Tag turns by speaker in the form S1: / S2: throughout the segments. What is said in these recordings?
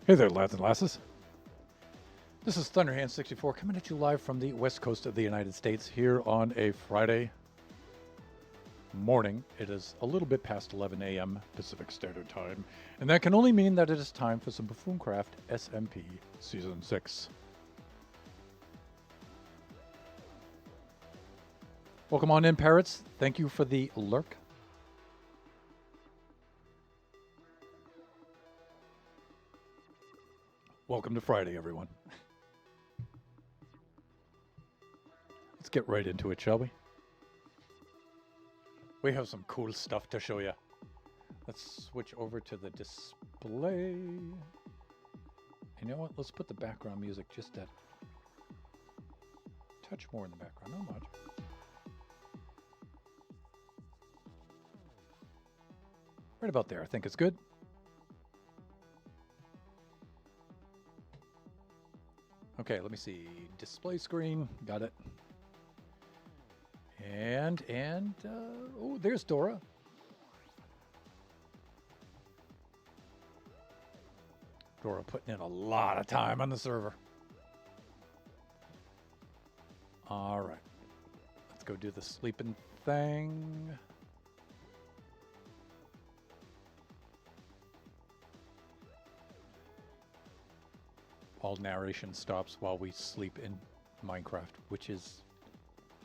S1: Hey there, lads and lasses. This is Thunderhand64 coming at you live from the west coast of the United States here on a Friday morning. It is a little bit past 11 a.m. Pacific Standard Time, and that can only mean that it is time for some Buffooncraft SMP Season 6. Welcome on in, parrots. Thank you for the lurk. Welcome to Friday, everyone. Let's get right into it, shall we? We have some cool stuff to show you. Let's switch over to the display. You know what? Let's put the background music just a touch more in the background, not much. Right about there, I think it's good. Okay, let me see. Display screen, got it. And oh, there's Dora. Dora putting in a lot of time on the server. All right, let's go do the sleeping thing. All narration stops while we sleep in Minecraft, which is,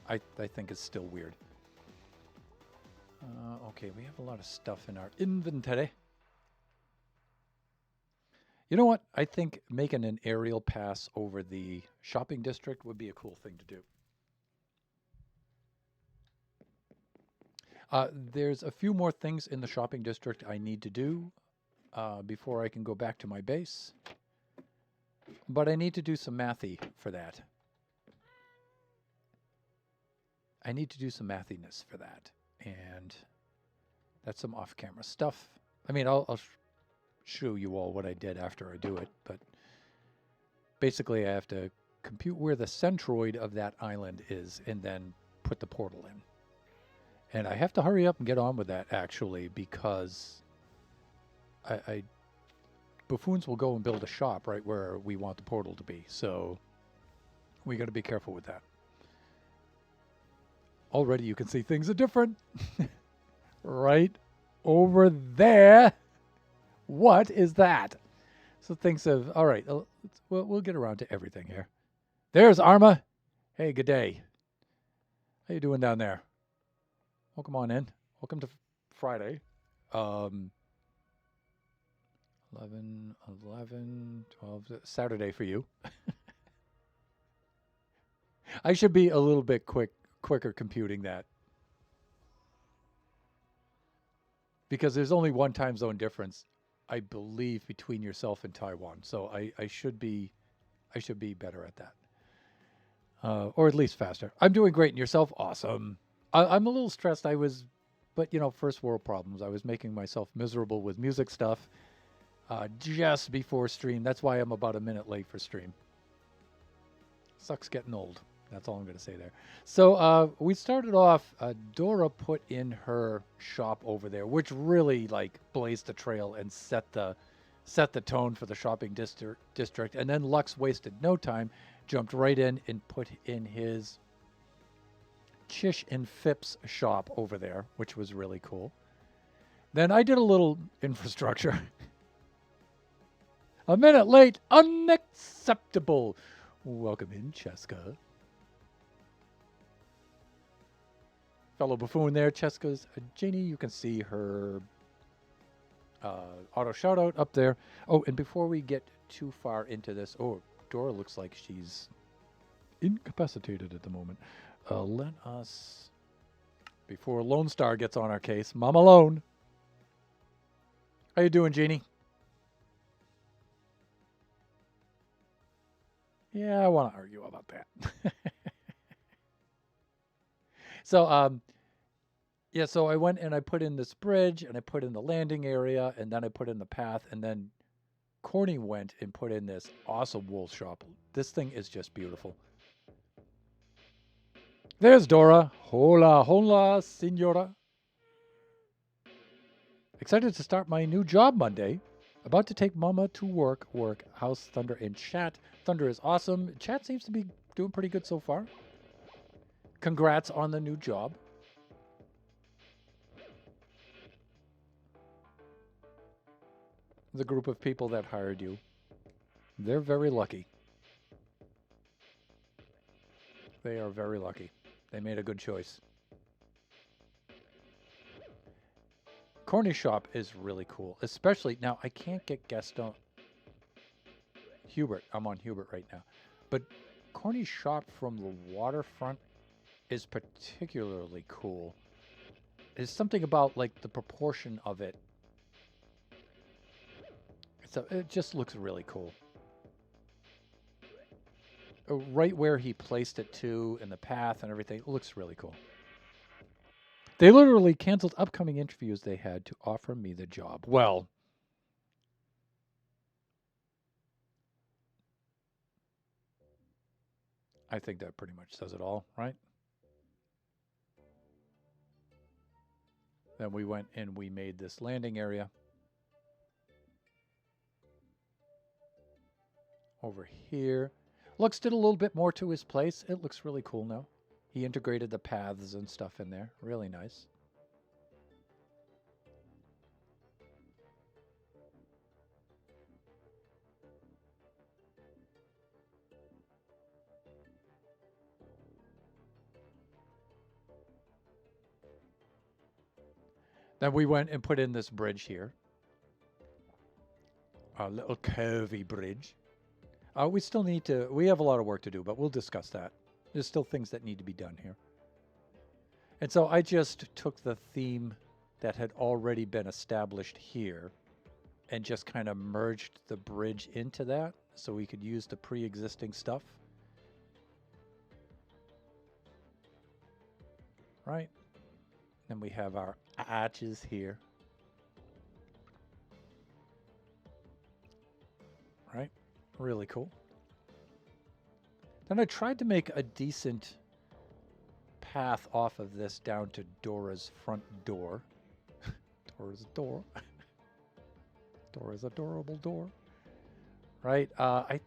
S1: I think is still weird. Okay, we have a lot of stuff in our inventory. You know what? I think making an aerial pass over the shopping district would be a cool thing to do. There's a few more things in the shopping district I need to do before I can go back to my base. But I need to do some mathy for that. I need to do some mathiness for that. And that's some off-camera stuff. I mean, I'll show you all what I did after I do it. But basically, I have to compute where the centroid of that island is and then put the portal in. And I have to hurry up and get on with that, actually, because Buffoons will go and build a shop right where we want the portal to be. So we got to be careful with that. Already you can see things are different. Right over there. What is that? So things have... All right. We'll get around to everything here. There's Arma. Hey, good day. How you doing down there? Welcome on in. Welcome to Friday. 11, 12, Saturday for you. I should be a little bit quicker computing that. Because there's only one time zone difference, I believe, between yourself and Taiwan. So I should be better at that. Or at least faster. I'm doing great, and yourself? Awesome. I'm a little stressed. But you know, first world problems. I was making myself miserable with music stuff. Just before stream. That's why I'm about a minute late for stream. Sucks getting old. That's all I'm going to say there. So we started off, Dora put in her shop over there, which really like blazed the trail and set the tone for the shopping district. And then Lux wasted no time, jumped right in and put in his Chish and Phipps shop over there, which was really cool. Then I did a little infrastructure. A minute late, unacceptable. Welcome in, Cheska. Fellow buffoon there, Cheska's Janie. You can see her auto shout out up there. Oh, and before we get too far into this, oh, Dora looks like she's incapacitated at the moment. Let us, before Lone Star gets on our case, Mama Lone. How you doing, Jeannie? Yeah, I want to argue about that. So, yeah, so I went and I put in this bridge, and I put in the landing area, and then I put in the path, and then Corny went and put in this awesome wool shop. This thing is just beautiful. There's Dora. Hola, hola, senora. Excited to start my new job Monday. About to take Mama to work. How's Thunder in chat? Thunder is awesome. Chat seems to be doing pretty good so far. Congrats on the new job. The group of people that hired you, they're very lucky. They are very lucky. They made a good choice. Corny Shop is really cool, especially now. I can't get Gaston Hubert. I'm on Hubert right now, but Corny Shop from the waterfront is particularly cool. There's something about like the proportion of it. It just looks really cool. Right where he placed it too, in the path and everything, it looks really cool. They literally canceled upcoming interviews they had to offer me the job. Well, I think that pretty much says it all, right? Then we went and we made this landing area over here. Lux did a little bit more to his place. It looks really cool now. He integrated the paths and stuff in there. Really nice. Then we went and put in this bridge here. A little curvy bridge. We still need to, we have a lot of work to do, but we'll discuss that. There's still things that need to be done here. And so I just took the theme that had already been established here and just kind of merged the bridge into that so we could use the pre-existing stuff. Right? Then we have our arches here. Right? Really cool. Then I tried to make a decent path off of this down to Dora's front door. Dora's door. Dora's adorable door. Right? I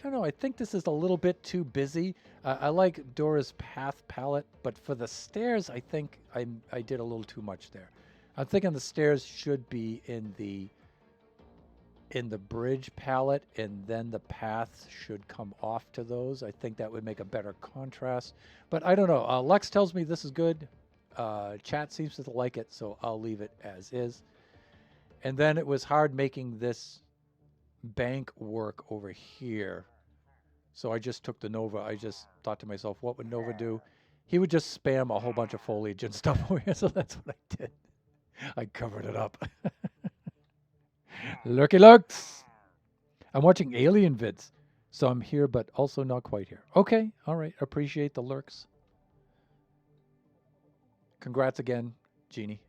S1: don't know. I think this is a little bit too busy. I like Dora's path palette, but for the stairs, I think I did a little too much there. I'm thinking the stairs should be in the bridge palette, and then the paths should come off to those. I think that would make a better contrast. But I don't know. Lex tells me this is good. Chat seems to like it, so I'll leave it as is. And then it was hard making this bank work over here. So I just took the Nova. I just thought to myself, what would Nova do? He would just spam a whole bunch of foliage and stuff over here, so that's what I did. I covered it up. Lurky lurks. I'm watching alien vids, so I'm here, but also not quite here. Okay, all right. Appreciate the lurks. Congrats again, Jeannie.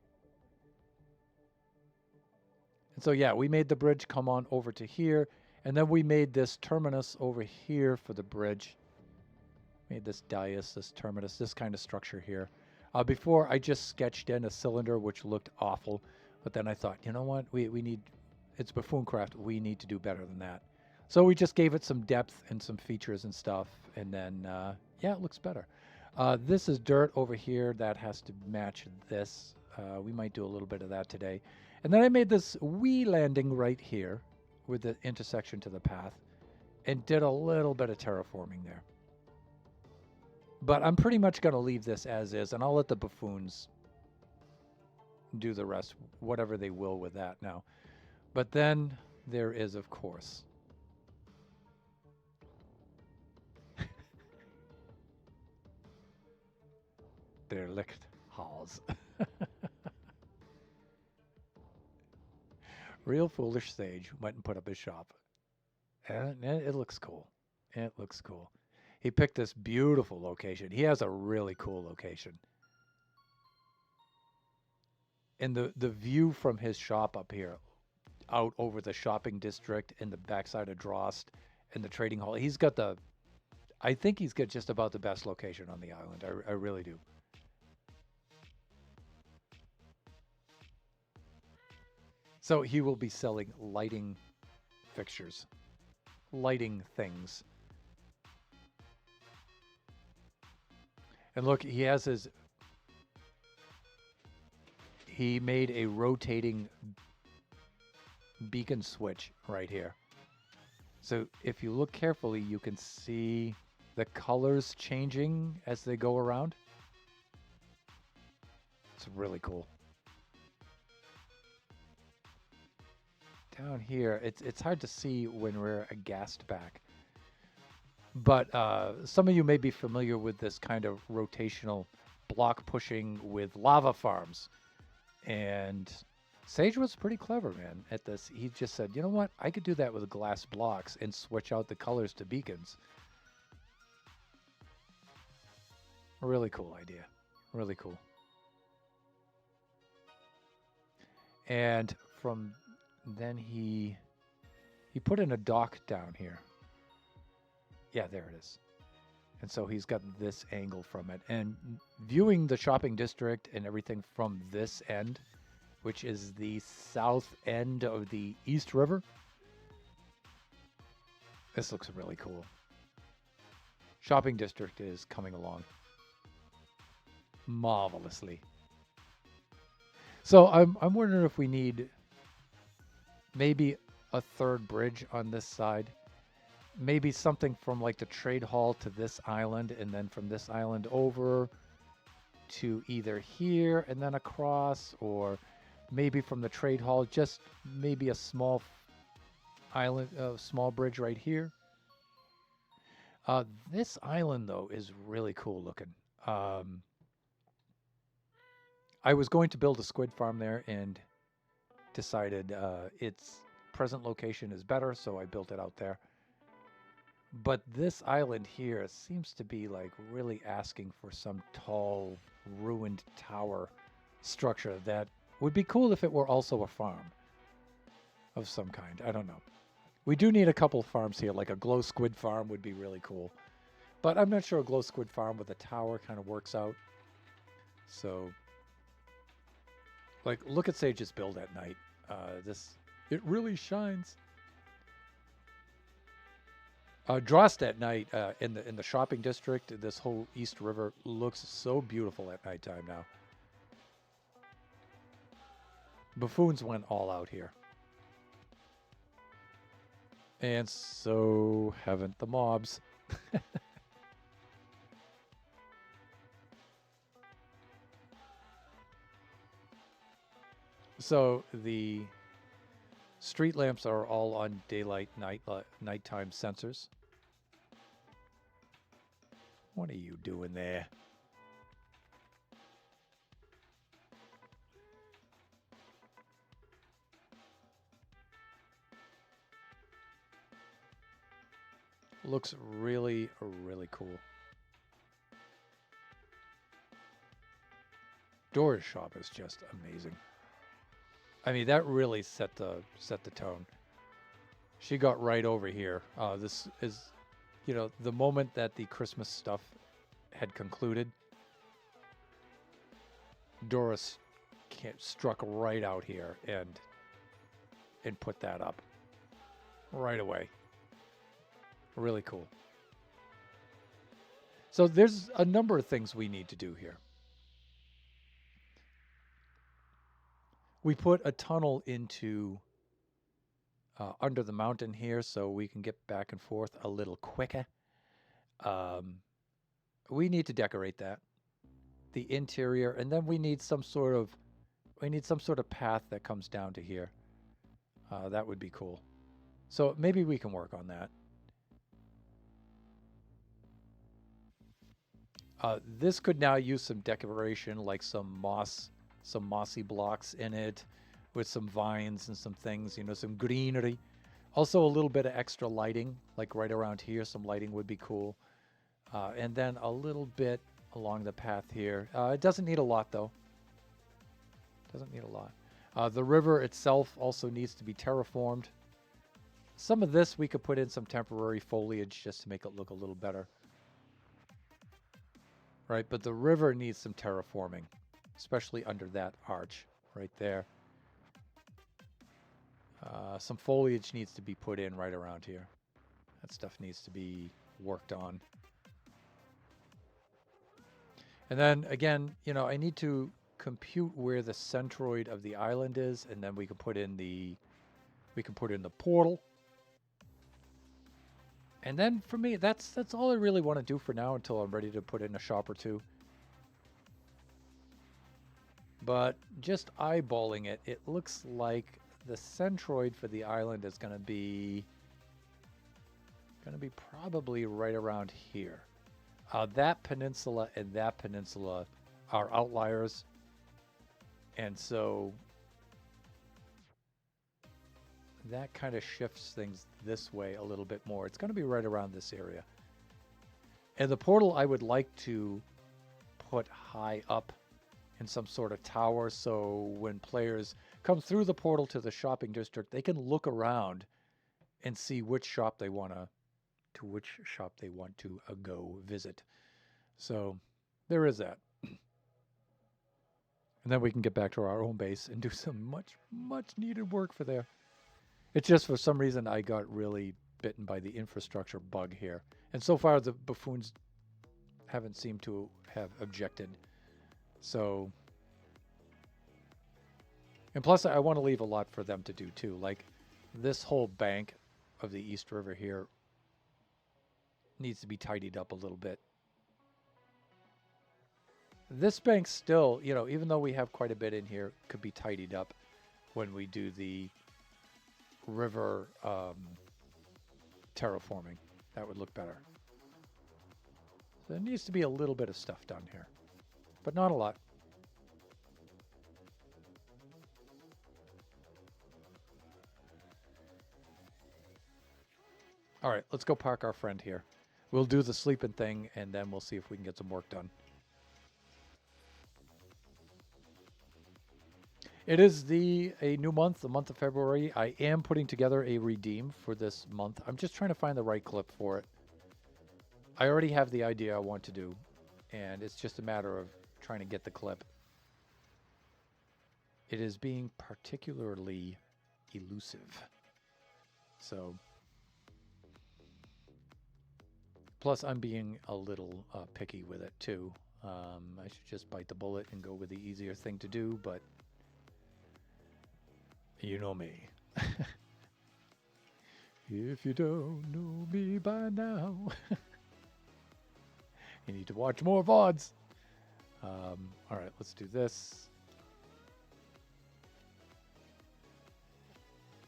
S1: And so, yeah, we made the bridge come on over to here, and then we made this terminus over here for the bridge. Made this dais, this terminus, this kind of structure here. Before, I just sketched in a cylinder, which looked awful, but then I thought, you know what? We need... It's Buffooncraft. We need to do better than that. So we just gave it some depth and some features and stuff. And then, yeah, it looks better. This is dirt over here. That has to match this. We might do a little bit of that today. And then I made this wee landing right here with the intersection to the path and did a little bit of terraforming there. But I'm pretty much going to leave this as is, and I'll let the buffoons do the rest, whatever they will with that now. But then there is, of course, der Lichthaus. Real foolish sage went and put up his shop. And it looks cool. It looks cool. He picked this beautiful location. He has a really cool location. And the view from his shop up here, out over the shopping district in the backside of Drost and the trading hall. He's got I think he's got just about the best location on the island. I really do. So he will be selling lighting fixtures, lighting things. And look, he made a rotating beacon switch right here. So if you look carefully, you can see the colors changing as they go around. It's really cool. Down here, it's hard to see when we're aghast back. But some of you may be familiar with this kind of rotational block pushing with lava farms. And Sage was pretty clever, man, at this. He just said, you know what? I could do that with glass blocks and switch out the colors to beacons. A really cool idea. Really cool. And from then he put in a dock down here. Yeah, there it is. And so he's got this angle from it. And viewing the shopping district and everything from this end, which is the south end of the East River, this looks really cool. Shopping district is coming along marvelously. So I'm wondering if we need maybe a third bridge on this side. Maybe something from like the trade hall to this island, and then from this island over to either here and then across, or maybe from the trade hall, just maybe a small island, small bridge right here. This island though is really cool looking. I was going to build a squid farm there and decided its present location is better, so I built it out there. But this island here seems to be like really asking for some tall, ruined tower structure that would be cool if it were also a farm of some kind. I don't know. We do need a couple farms here, like a glow squid farm would be really cool. But I'm not sure a glow squid farm with a tower kind of works out. So, like, look at Sage's build at night. It really shines. Drost at night in the shopping district, this whole East River looks so beautiful at nighttime now. Buffoons went all out here. And so haven't the mobs. So the street lamps are all on daylight, nighttime sensors. What are you doing there? Looks really, really cool. Dora's shop is just amazing. I mean, that really set the tone. She got right over here. This is, you know, the moment that the Christmas stuff had concluded, Doris struck right out here and put that up right away. Really cool. So there's a number of things we need to do here. We put a tunnel into under the mountain here so we can get back and forth a little quicker. We need to decorate that, the interior, and then we need some sort of path that comes down to here. That would be cool. So maybe we can work on that. This could now use some decoration, like some mossy blocks in it with some vines and some things, you know, some greenery. Also a little bit of extra lighting, like right around here, some lighting would be cool. And then a little bit along the path here. It doesn't need a lot though. Doesn't need a lot. The river itself also needs to be terraformed. Some of this we could put in some temporary foliage just to make it look a little better. Right, but the river needs some terraforming, especially under that arch right there. Some foliage needs to be put in right around here. That stuff needs to be worked on. And then again, you know, I need to compute where the centroid of the island is, and then we can put in the portal. And then for me, that's all I really want to do for now until I'm ready to put in a shop or two. But just eyeballing it, it looks like the centroid for the island is going to be probably right around here. That peninsula and that peninsula are outliers, and so that kind of shifts things this way a little bit more. It's going to be right around this area. And the portal I would like to put high up in some sort of tower, so when players come through the portal to the shopping district, they can look around and see which shop they want to go visit. So there is that. And then we can get back to our own base and do some much needed work for there. It's just for some reason I got really bitten by the infrastructure bug here. And so far the buffoons haven't seemed to have objected. So, and plus I want to leave a lot for them to do too. Like this whole bank of the East River here needs to be tidied up a little bit. This bank still, you know, even though we have quite a bit in here, could be tidied up when we do the river terraforming. That would look better. So there needs to be a little bit of stuff done here, but not a lot. All right, let's go park our friend here. We'll do the sleeping thing, and then we'll see if we can get some work done. It is a new month, the month of February. I am putting together a redeem for this month. I'm just trying to find the right clip for it. I already have the idea I want to do, and it's just a matter of trying to get the clip. It is being particularly elusive. So, plus I'm being a little picky with it too. I should just bite the bullet and go with the easier thing to do, but you know me. If you don't know me by now, you need to watch more VODs. All right, let's do this.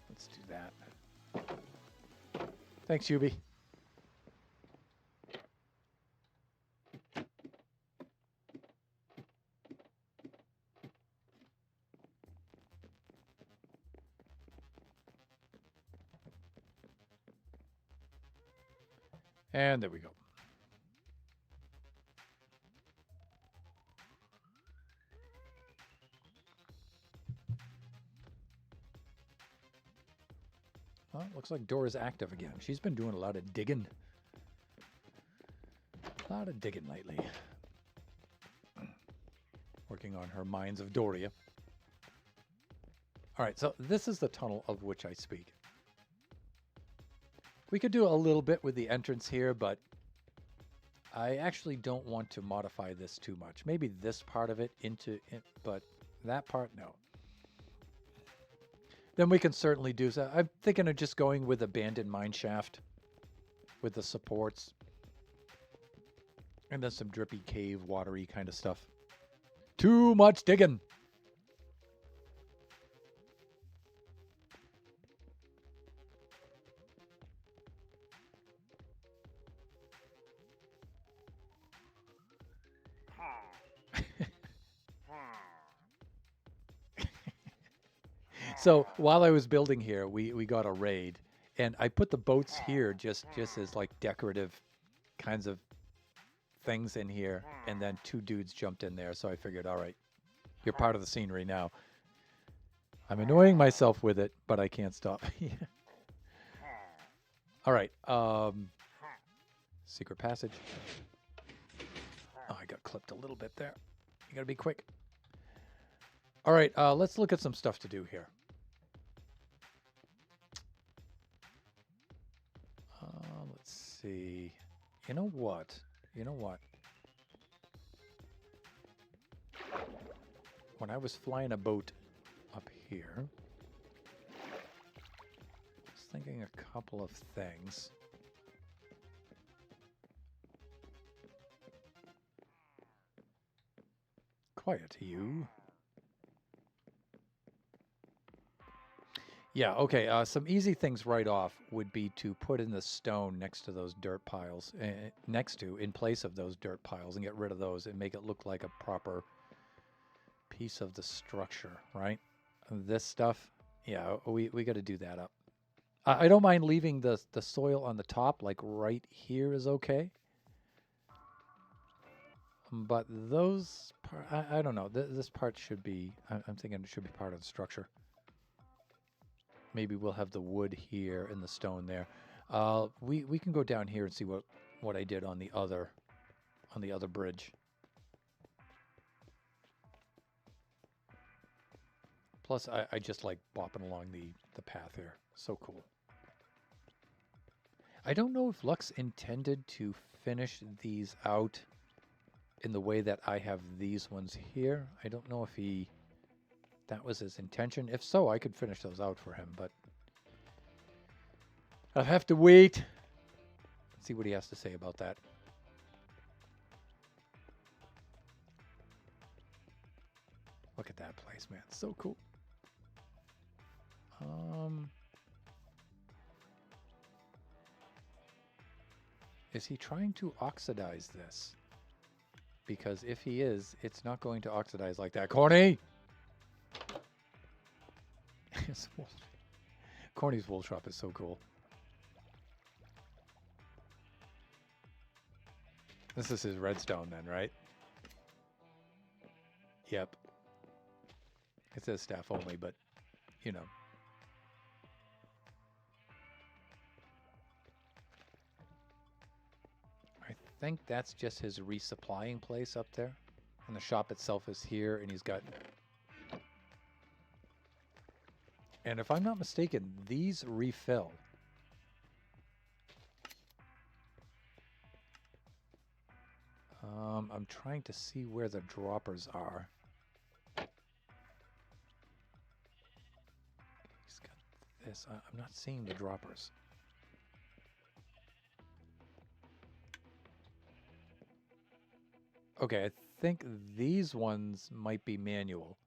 S1: Let's do that. Thanks, Yubi. And there we go. Well, looks like Dora's active again. She's been doing a lot of digging. A lot of digging lately. Working on her Mines of Doria. All right, so this is the tunnel of which I speak. We could do a little bit with the entrance here, but I actually don't want to modify this too much. Maybe this part of it but that part, no. Then we can certainly do so. I'm thinking of just going with abandoned mine shaft with the supports. And then some drippy cave, watery kind of stuff. Too much digging. So while I was building here, we got a raid, and I put the boats here just as like decorative kinds of things in here, and then two dudes jumped in there, so I figured, all right, you're part of the scenery now. I'm annoying myself with it, but I can't stop. All right, secret passage. Oh, I got clipped a little bit there. You gotta be quick. All right, let's look at some stuff to do here. see. You know what? You know what? When I was flying a boat up here, I was thinking a couple of things. Quiet, you. Yeah, okay. Some easy things right off would be to put in the stone next to those dirt piles, in place of those dirt piles, and get rid of those and make it look like a proper piece of the structure, right? This stuff, yeah, we got to do that up. I don't mind leaving the soil on the top, like right here is okay. But those, I don't know. This part should be, I'm thinking it should be part of the structure. Maybe we'll have the wood here and the stone there. We can go down here and see what I did on the other bridge. Plus, I just like bopping along the path here. So cool. I don't know if Lux intended to finish these out in the way that I have these ones here. I don't know if that was his intention. If so, I could finish those out for him, but I'll have to wait. See what he has to say about that. Look at that place, man. So cool. Is he trying to oxidize this? Because if he is, it's not going to oxidize like that. Corny! Corny's wool shop is so cool. This is his redstone then, right? Yep. It says staff only, but, you know. I think that's just his resupplying place up there. And the shop itself is here, and he's got... And if I'm not mistaken, these refill. I'm trying to see where the droppers are. He's got this. I'm not seeing the droppers. Okay, I think these ones might be manual.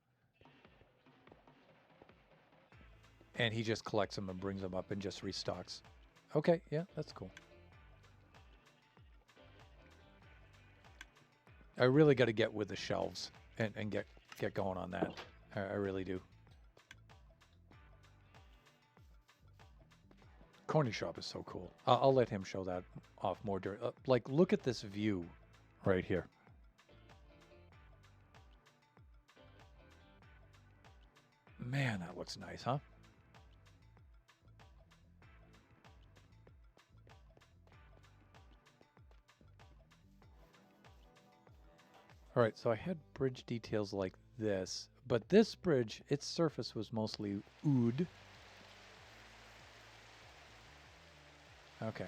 S1: And he just collects them and brings them up and just restocks. Okay, yeah, that's cool. I really got to get with the shelves and get going on that. I really do. Corny shop is so cool. I'll let him show that off more during. Like, look at this view right here. Man, that looks nice, huh? All right, so I had bridge details like this, but this bridge, its surface was mostly oud. Okay.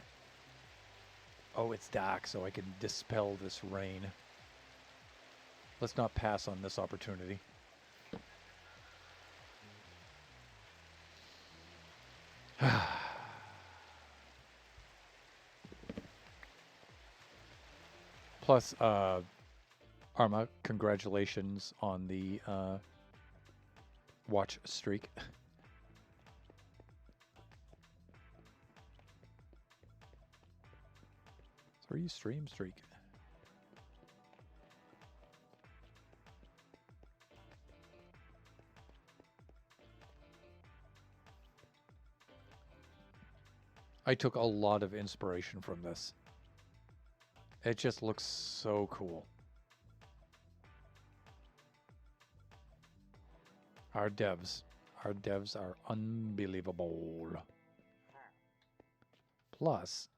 S1: Oh, it's dark, so I can dispel this rain. Let's not pass on this opportunity. Plus, Arma, congratulations on the watch streak. Three stream streak. I took a lot of inspiration from this. It just looks so cool. Our devs are unbelievable. Plus,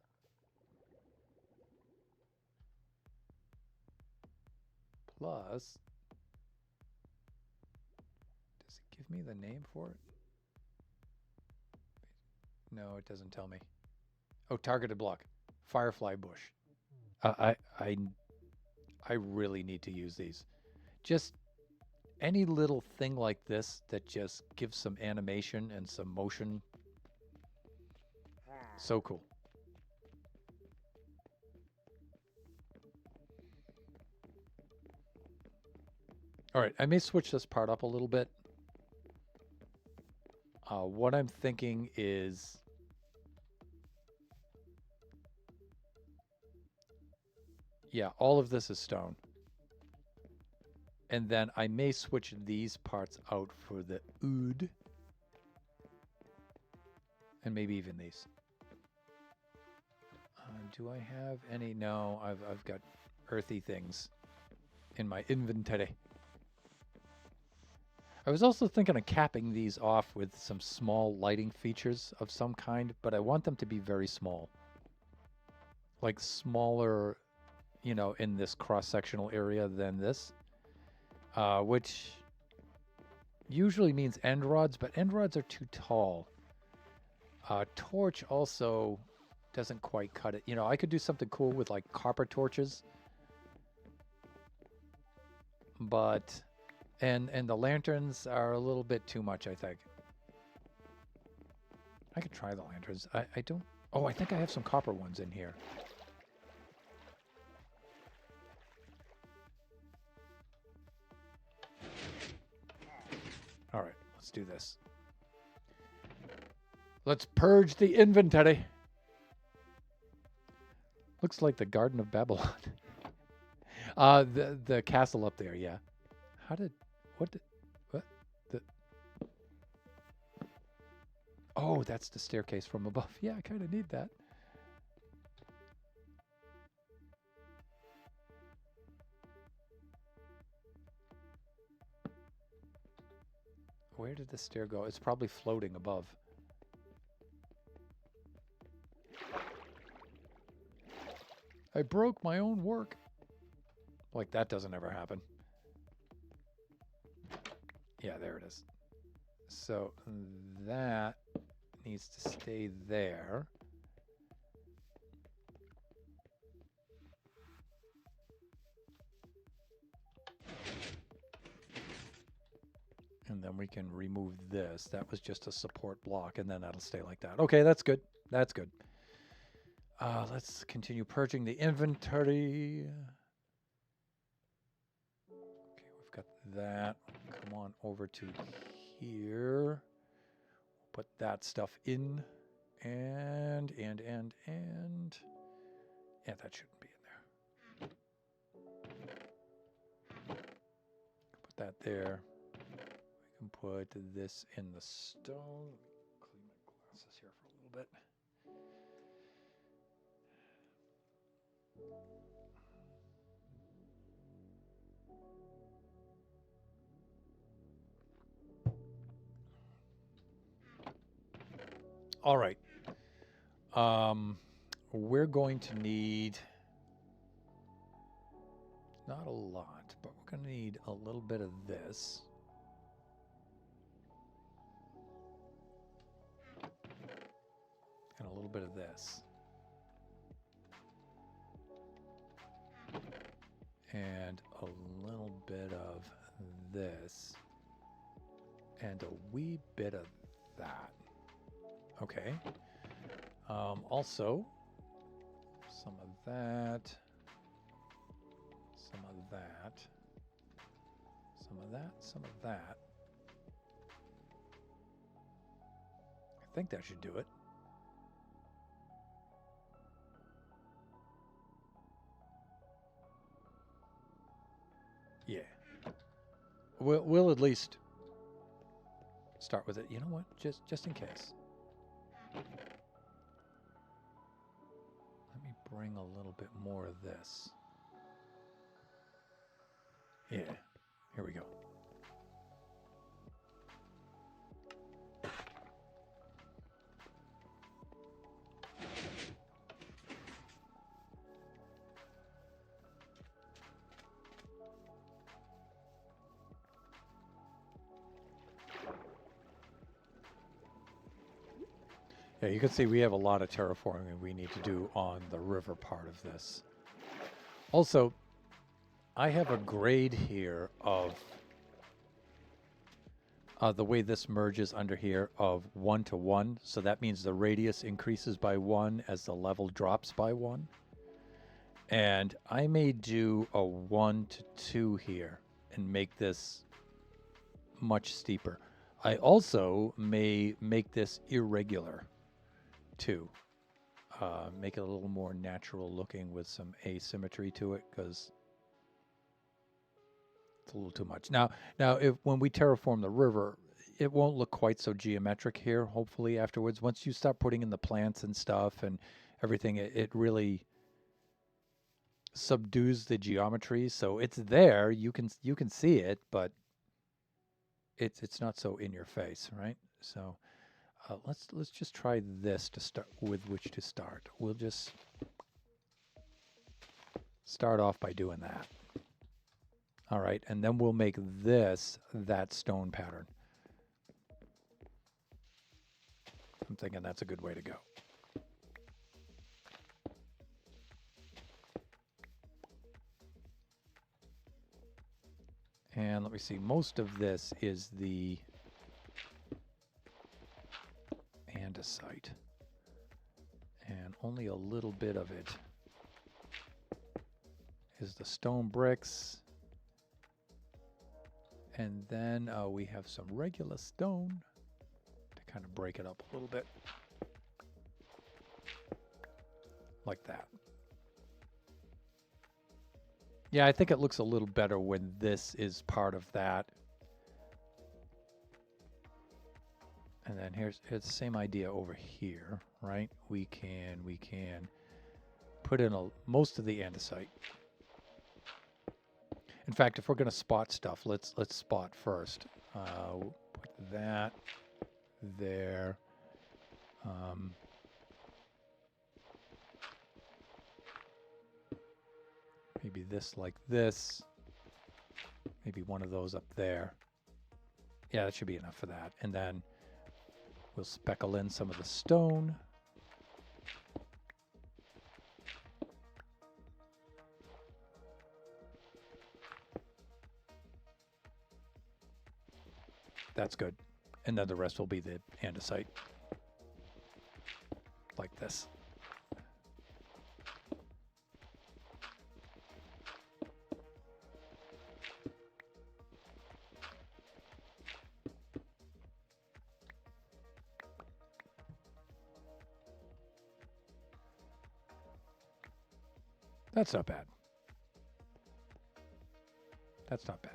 S1: does it give me the name for it? No, it doesn't tell me. Oh, targeted block. Firefly bush. I really need to use these. Just any little thing like this that just gives some animation and some motion. So cool. All right, I may switch this part up a little bit. What I'm thinking is yeah, all of this is stone. And then I may switch these parts out for the oud. And maybe even these. Do I have any? No, I've got earthy things in my inventory. I was also thinking of capping these off with some small lighting features of some kind, but I want them to be very small. Like smaller, you know, in this cross-sectional area than this. Which usually means end rods, but end rods are too tall. Torch also doesn't quite cut it. You know, I could do something cool with like copper torches. But, and the lanterns are a little bit too much, I think. I could try the lanterns. I don't, oh, I think I have some copper ones in here. All right, let's do this. Let's purge the inventory. Looks like the Garden of Babylon. The castle up there, yeah. What? Oh, that's the staircase from above. Yeah, I kind of need that. Where did the stair go? It's probably floating above. I broke my own work. Like, that doesn't ever happen. Yeah, there it is. So that needs to stay there. And then we can remove this. That was just a support block, and then that'll stay like that. Okay, that's good. That's good. Let's continue purging the inventory. Okay, we've got that. Come on over to here. Put that stuff in. And. Yeah, that shouldn't be in there. Put that there. We can put this in the stone. Clean my glasses here for a little bit. All right. We're going to need not a lot, but we're going to need a little bit of this. And a little bit of this. And a little bit of this. And a wee bit of that. Okay. Also, some of that. Some of that. Some of that. Some of that. I think that should do it. Yeah. We'll at least start with it. You know what? Just in case. Let me bring a little bit more of this. Yeah. Here we go. Yeah, you can see we have a lot of terraforming we need to do on the river part of this. Also, I have a grade here of the way this merges under here of 1 to 1. So that means the radius increases by 1 as the level drops by 1. And I may do a 1 to 2 here and make this much steeper. I also may make this irregular too. Make it a little more natural looking with some asymmetry to it, because it's a little too much. Now, when we terraform the river, it won't look quite so geometric here, hopefully, afterwards. Once you start putting in the plants and stuff and everything, it really subdues the geometry. So it's there, you can see it, but it's not so in your face, right? So let's just try this to start with, which to start. We'll just start off by doing that. All right, and then we'll make this that stone pattern. I'm thinking that's a good way to go. And let me see, most of this is the andesite. And only a little bit of it is the stone bricks. And then we have some regular stone to kind of break it up a little bit. Like that. Yeah, I think it looks a little better when this is part of that. And then here's the same idea over here, right? We can put in most of the andesite. In fact, if we're going to spot stuff, let's spot first. We'll put that there. Maybe this like this. Maybe one of those up there. Yeah, that should be enough for that. And then we'll speckle in some of the stone. That's good. And then the rest will be the andesite. Like this. That's not bad. That's not bad.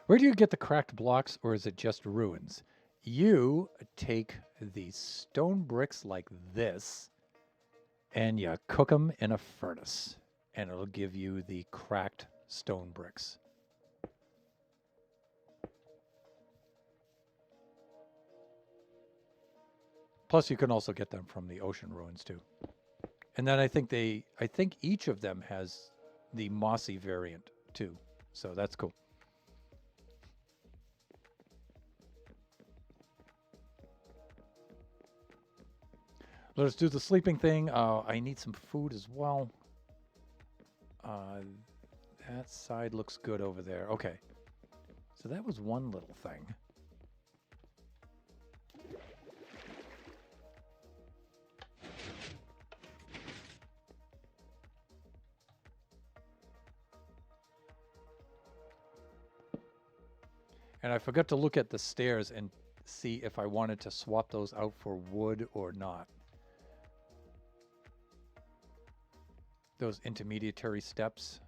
S1: Where do you get the cracked blocks, or is it just ruins? You take these stone bricks like this, and you cook them in a furnace, and it'll give you the cracked stone bricks. Plus, you can also get them from the ocean ruins too. And then I think each of them has the mossy variant too, so that's cool. Let us do the sleeping thing. I need some food as well. That side looks good over there. Okay. So that was one little thing. And I forgot to look at the stairs and see if I wanted to swap those out for wood or not. Those intermediary steps.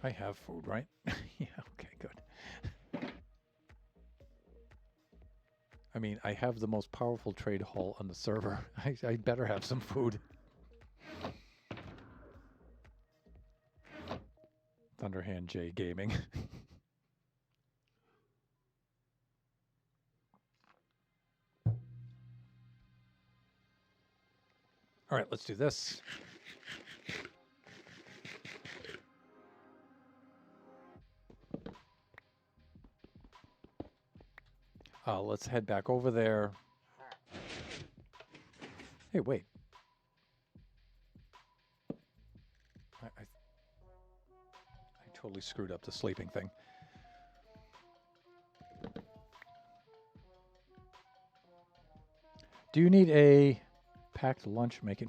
S1: I have food, right? Yeah, okay, good. I mean, I have the most powerful trade hall on the server. I better have some food. Thunderhand J Gaming. All right, let's do this. Let's head back over there. Hey, wait. I totally screwed up the sleeping thing. Do you need a packed lunch making?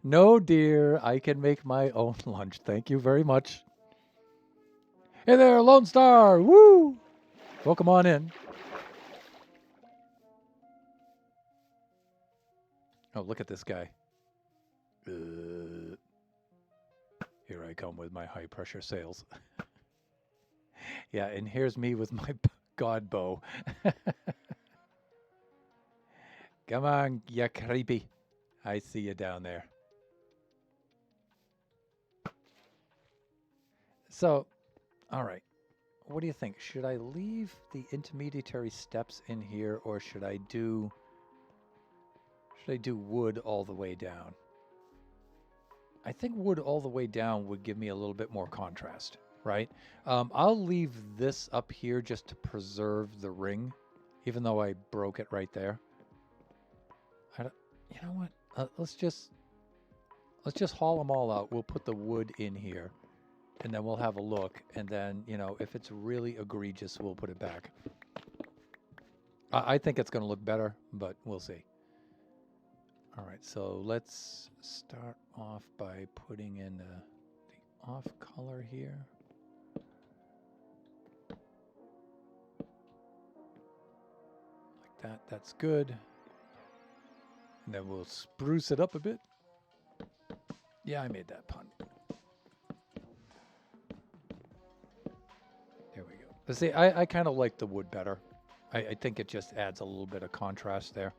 S1: No, dear. I can make my own lunch. Thank you very much. Hey there, Lone Star. Woo! Welcome on in. Oh, look at this guy. Here I come with my high pressure sails. Yeah, and here's me with my god bow. Come on, you creepy. I see you down there. So, all right. What do you think? Should I leave the intermediary steps in here, or should I do wood all the way down? I think wood all the way down would give me a little bit more contrast, right? I'll leave this up here just to preserve the ring, even though I broke it right there. You know what? Let's just haul them all out. We'll put the wood in here, and then we'll have a look. And then, you know, if it's really egregious, we'll put it back. I think it's going to look better, but we'll see. All right, so let's start off by putting in the off color here. Like that, that's good. And then we'll spruce it up a bit. Yeah, I made that pun. There we go. But see, I kind of like the wood better. I think it just adds a little bit of contrast there.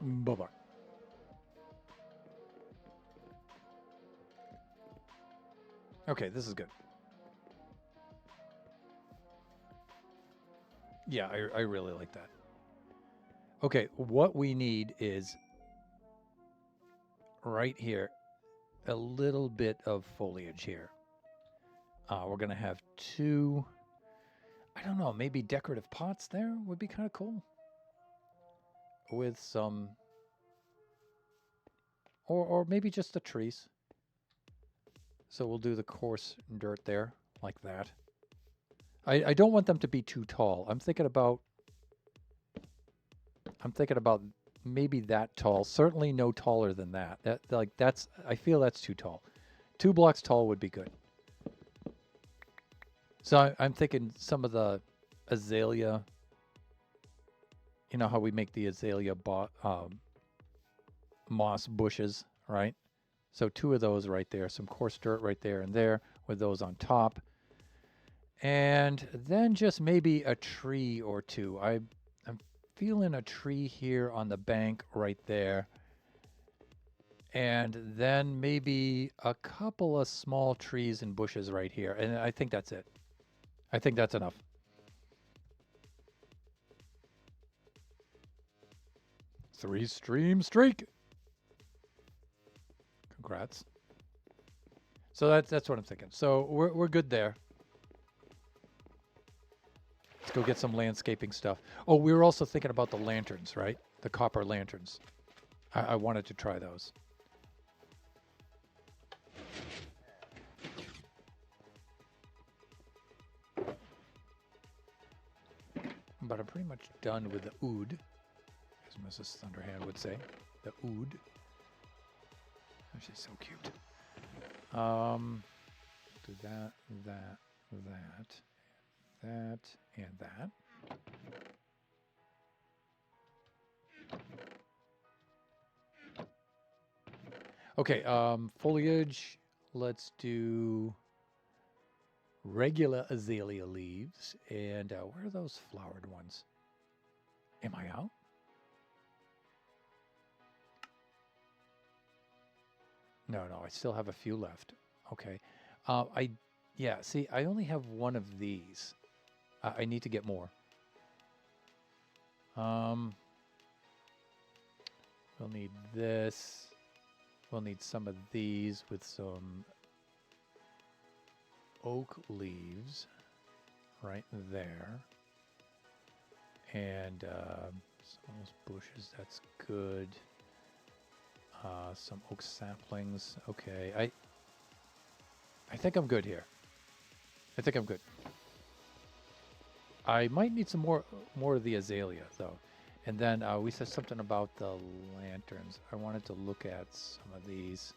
S1: Bye-bye. Okay, this is good. Yeah, I really like that. Okay, what we need is right here a little bit of foliage here. We're going to have two, I don't know, maybe decorative pots there would be kind of cool. With some, or maybe just the trees. So we'll do the coarse dirt there, like that. I don't want them to be too tall. I'm thinking about maybe that tall. Certainly no taller than that. I feel that's too tall. 2 blocks tall would be good. So I'm thinking some of the azalea. You know how we make the azalea moss bushes, right? So 2 of those right there. Some coarse dirt right there and there with those on top. And then just maybe a tree or 2. I'm feeling a tree here on the bank right there. And then maybe a couple of small trees and bushes right here. And I think that's it. I think that's enough. Three-stream streak. Congrats. So that's what I'm thinking. So we're good there. Let's go get some landscaping stuff. Oh, we were also thinking about the lanterns, right? The copper lanterns. I wanted to try those. But I'm pretty much done with the oud, as Mrs. Thunderhand would say. The oud. Oh, she's so cute. Do that, and that. Okay, foliage. Let's do regular azalea leaves. And where are those flowered ones? Am I out? No, I still have a few left. Okay. Yeah, see, I only have one of these. I need to get more. We'll need this. We'll need some of these with some oak leaves right there. And some of those bushes, that's good. Some oak saplings. Okay, I think I'm good here. I think I'm good. I might need some more of the azalea though. And then we said something about the lanterns. I wanted to look at some of these.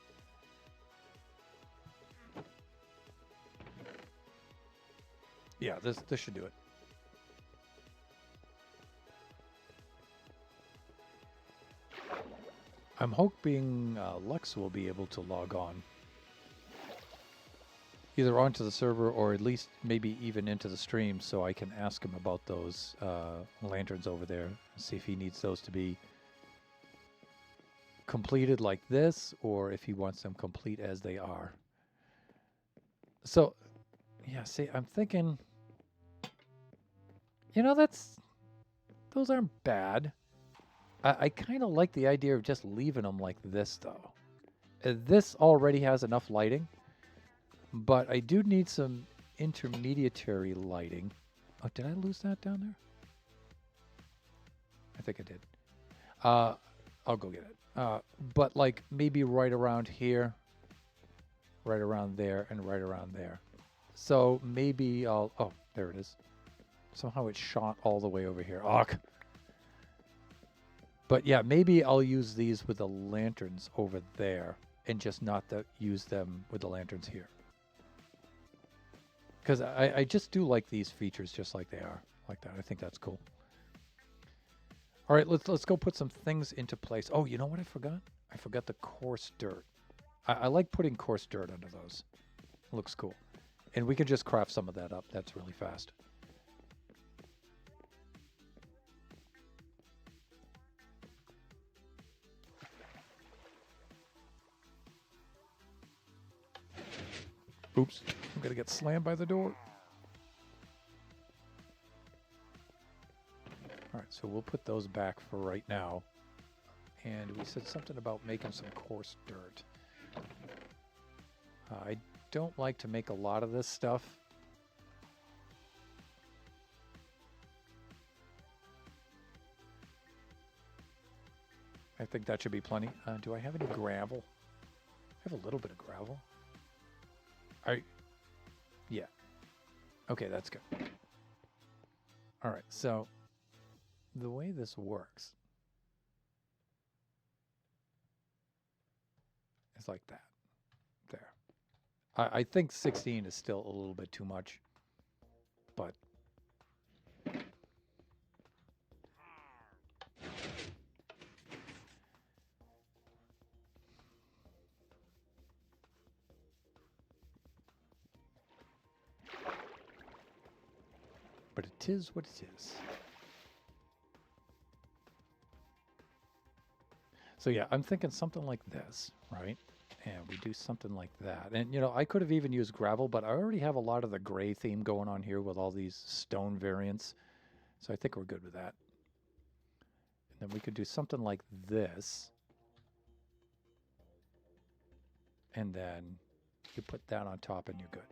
S1: Yeah, this should do it. I'm hoping Lux will be able to log on. Either onto the server or at least maybe even into the stream so I can ask him about those lanterns over there. See if he needs those to be completed like this or if he wants them complete as they are. So, yeah, see, I'm thinking, you know, those aren't bad. I kind of like the idea of just leaving them like this, though. This already has enough lighting, but I do need some intermediary lighting. Oh, did I lose that down there? I think I did. I'll go get it. But like maybe right around here, right around there, and right around there. So maybe I'll... Oh, there it is. Somehow it shot all the way over here. Ugh. But yeah, maybe I'll use these with the lanterns over there and just not use them with the lanterns here. Because I just do like these features just like they are. Like that. I think that's cool. All right, let's go put some things into place. Oh, you know what I forgot? I forgot the coarse dirt. I like putting coarse dirt under those. Looks cool. And we can just craft some of that up. That's really fast. Oops, I'm gonna get slammed by the door. All right, so we'll put those back for right now. And we said something about making some coarse dirt. I don't like to make a lot of this stuff. I think that should be plenty. Do I have any gravel? I have a little bit of gravel. Yeah. Okay, that's good. All right, so the way this works is like that. There. I think 16 is still a little bit too much, but it is what it is. So yeah, I'm thinking something like this, right? And we do something like that. And, you know, I could have even used gravel, but I already have a lot of the gray theme going on here with all these stone variants. So I think we're good with that. And then we could do something like this. And then you put that on top and you're good.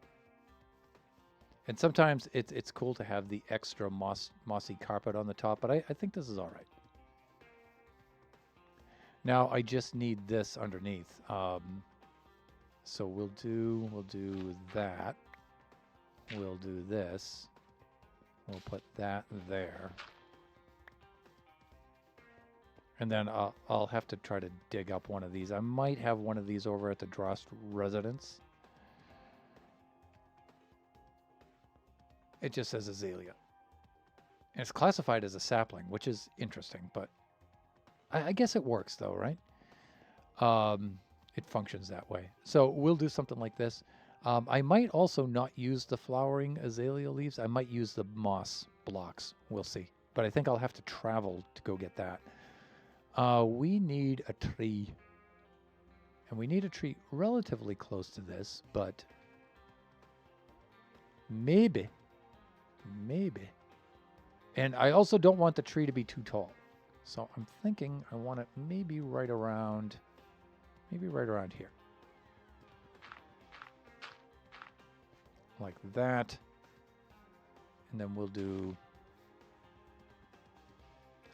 S1: And sometimes it's cool to have the extra mossy carpet on the top, but I think this is all right. Now I just need this underneath. So we'll do that. We'll do this. We'll put that there. And then I'll have to try to dig up one of these. I might have one of these over at the Drost residence. It just says azalea. And it's classified as a sapling, which is interesting, but I guess it works though, right? It functions that way. So we'll do something like this. I might also not use the flowering azalea leaves. I might use the moss blocks. We'll see. But I think I'll have to travel to go get that. We need a tree. And we need a tree relatively close to this, but Maybe. Maybe. And I also don't want the tree to be too tall. So I'm thinking I want it maybe right around here. Like that. And then we'll do,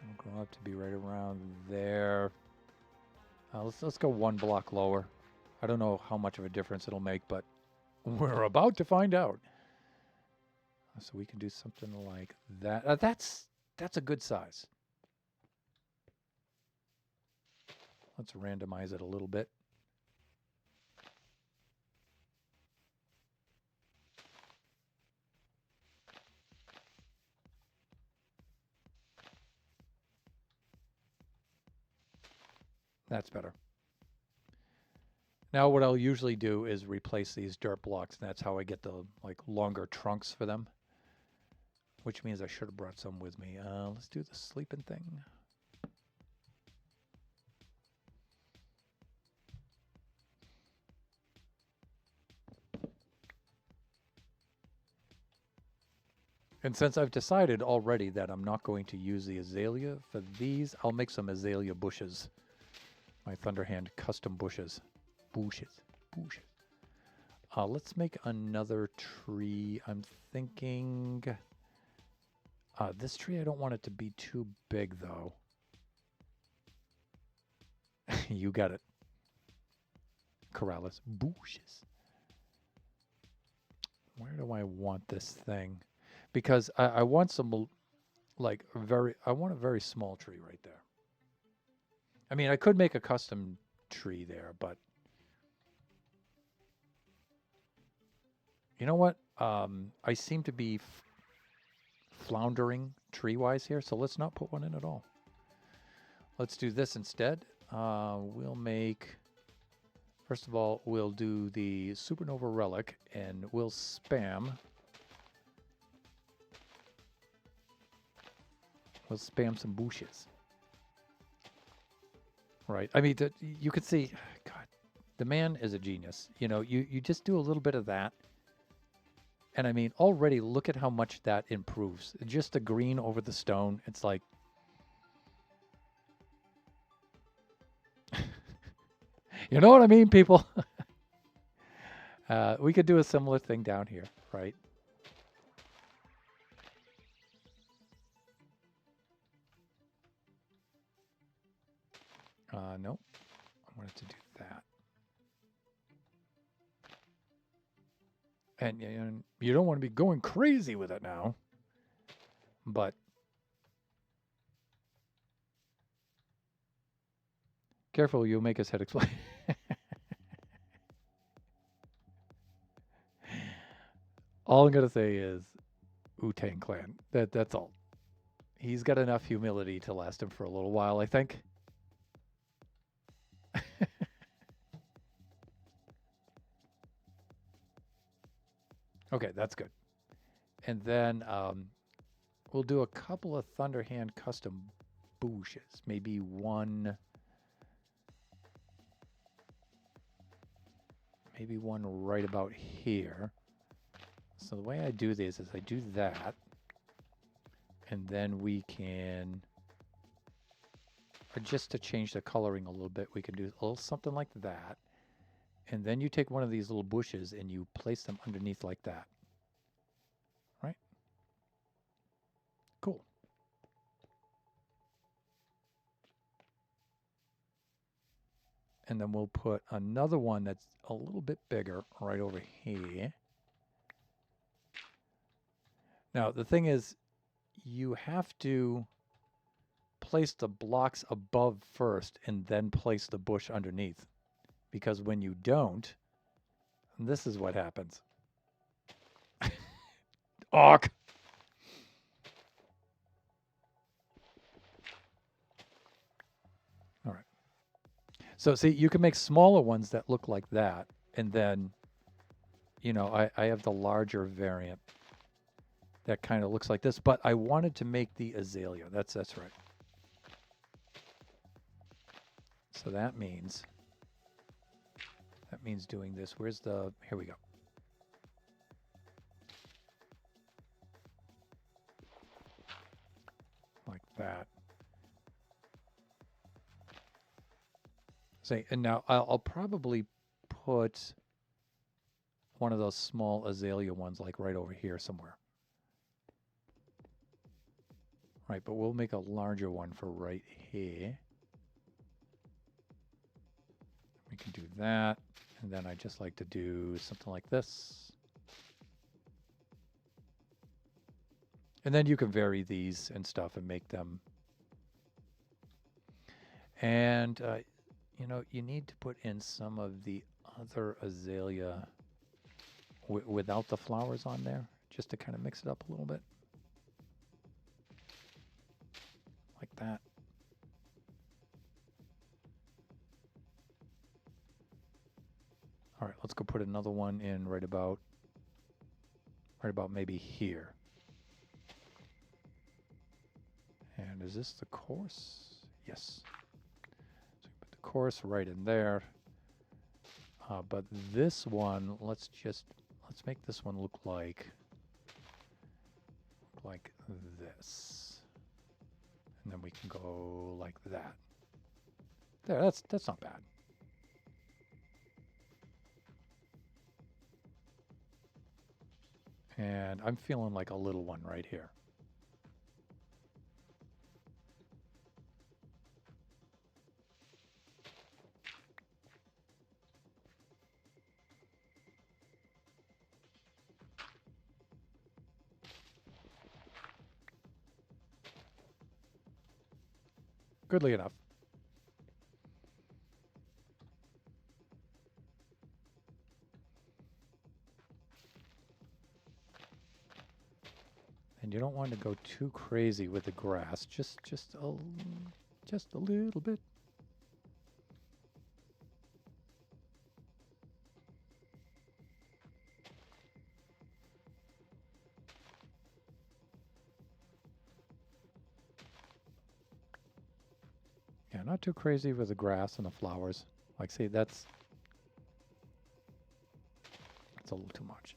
S1: it'll go up to be right around there. Let's go one block lower. I don't know how much of a difference it'll make, but we're about to find out. So we can do something like that. That's a good size. Let's randomize it a little bit. That's better. Now what I'll usually do is replace these dirt blocks, and that's how I get the like longer trunks for them. Which means I should have brought some with me. Let's do the sleeping thing. And since I've decided already that I'm not going to use the azalea for these, I'll make some azalea bushes. My Thunderhand custom bushes. Bushes. Let's make another tree. I'm thinking... this tree, I don't want it to be too big, though. You got it. Corrales. Bushes. Where do I want this thing? Because I want some, like, I want a very small tree right there. I mean, I could make a custom tree there, but... You know what? I seem to be floundering tree-wise here, so let's not put one in at all. Let's do this instead. We'll make... First of all, we'll do the Supernova Relic, and we'll spam... We'll spam some bushes. Right. I mean, you could see... God, the man is a genius. You know, you just do a little bit of that. And I mean, already look at how much that improves. Just the green over the stone. It's like... You know what I mean, people? We could do a similar thing down here, right? Nope. I wanted to do that. And you don't want to be going crazy with it now. But careful, you'll make his head explode. All I'm going to say is Wu-Tang Clan. That's all. He's got enough humility to last him for a little while, I think. Okay, that's good. And then we'll do a couple of Thunderhand custom bushes. Maybe one right about here. So the way I do this is I do that. And then we can, or just to change the coloring a little bit, we can do a little something like that. And then you take one of these little bushes and you place them underneath like that. Right? Cool. And then we'll put another one that's a little bit bigger right over here. Now, the thing is, you have to place the blocks above first and then place the bush underneath. Because when you don't, this is what happens. Awk! All right. So see, you can make smaller ones that look like that. And then, you know, I have the larger variant that kind of looks like this. But I wanted to make the azalea. That's right. So that means doing this. Where's the... Here we go. See, and now I'll probably put one of those small azalea ones like right over here somewhere. Right, but we'll make a larger one for right here. We can do that. And then I just like to do something like this. And then you can vary these and stuff and make them. And, you know, you need to put in some of the other azalea without the flowers on there, just to kind of mix it up a little bit. Like that. All right, let's go put another one in right about maybe here. And is this the course? Yes. So put the course right in there. But this one, let's make this one look like this. And then we can go like that. There, that's not bad. And I'm feeling like a little one right here. Goodly enough. And you don't want to go too crazy with the grass, just a little bit. Yeah, not too crazy with the grass and the flowers. Like, see, that's a little too much.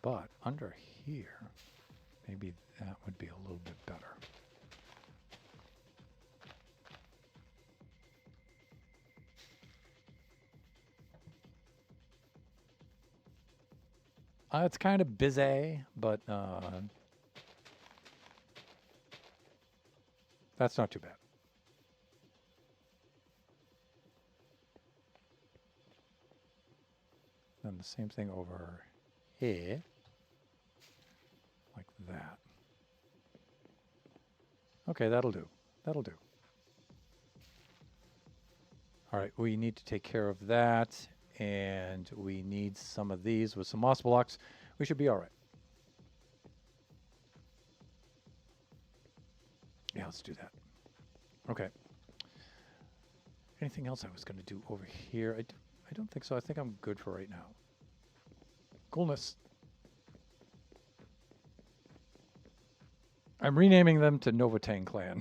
S1: But under here, maybe that would be a little bit better. It's kind of busy, but that's not too bad. Then the same thing over here, like that. Okay, that'll do. That'll do. All right, we need to take care of that, and we need some of these with some moss blocks. We should be all right. Yeah, let's do that. Okay. Anything else I was going to do over here? I don't think so. I think I'm good for right now. Coolness. I'm renaming them to Novatang Clan.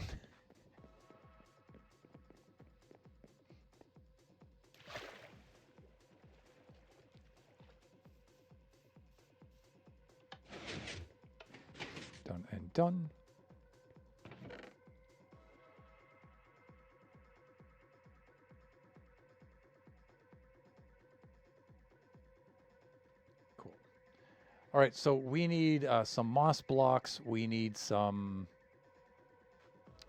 S1: Done and done. Cool. All right, so we need some moss blocks. We need some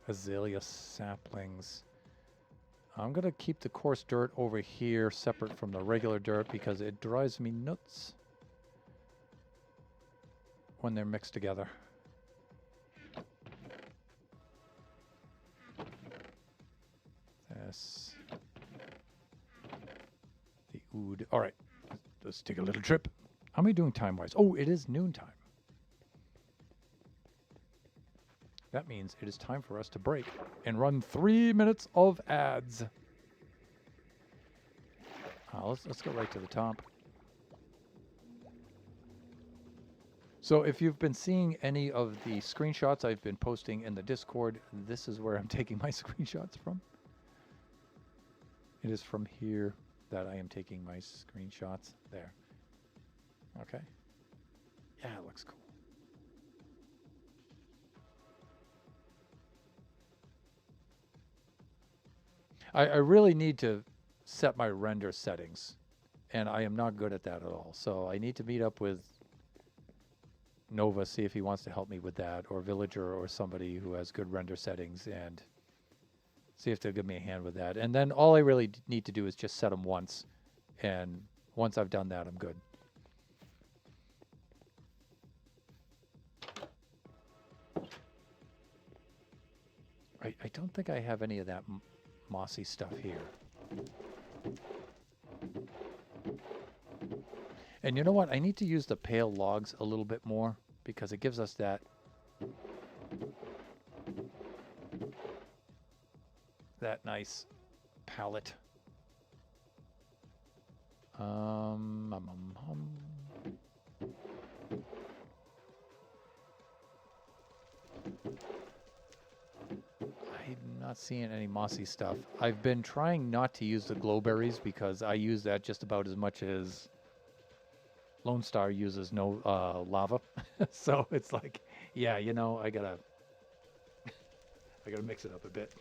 S1: azalea saplings. I'm going to keep the coarse dirt over here separate from the regular dirt because it drives me nuts when they're mixed together. This. The oud. All right, let's take a little trip. How am I doing time-wise? Oh, it is noontime. That means it is time for us to break and run 3 minutes of ads. Let's go right to the top. So if you've been seeing any of the screenshots I've been posting in the Discord, this is where I'm taking my screenshots from. It is from here that I am taking my screenshots. There. Okay. Yeah, it looks cool. I really need to set my render settings, and I am not good at that at all. So I need to meet up with Nova, see if he wants to help me with that, or Villager, or somebody who has good render settings, and see if they'll give me a hand with that. And then all I really need to do is just set them once, and once I've done that, I'm good. I don't think I have any of that mossy stuff here. And you know what? I need to use the pale logs a little bit more because it gives us that nice palette. I'm not seeing any mossy stuff. I've been trying not to use the glowberries because I use that just about as much as Lone Star uses no lava. So it's like, yeah, you know, I gotta mix it up a bit.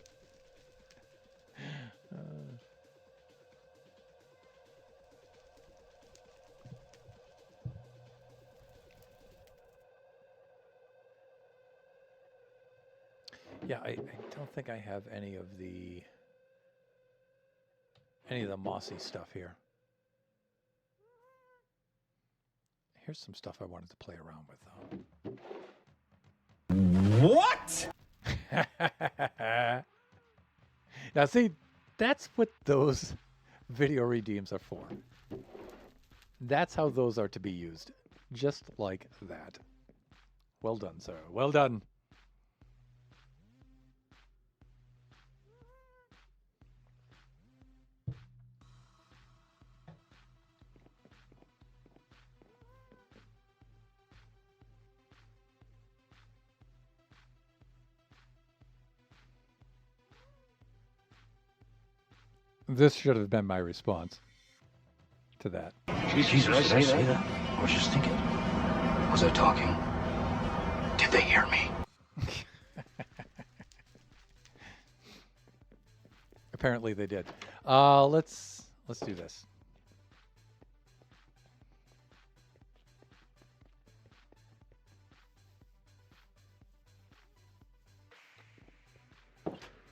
S1: Yeah, I don't think I have any of the mossy stuff here. Here's some stuff I wanted to play around with, though.
S2: What?
S1: Now, see, that's what those video redeems are for. That's how those are to be used. Just like that. Well done, sir. Well done. This should have been my response to that.
S3: Jesus, did I say that? I was just thinking. Was I talking? Did they hear me?
S1: Apparently they did. Let's do this.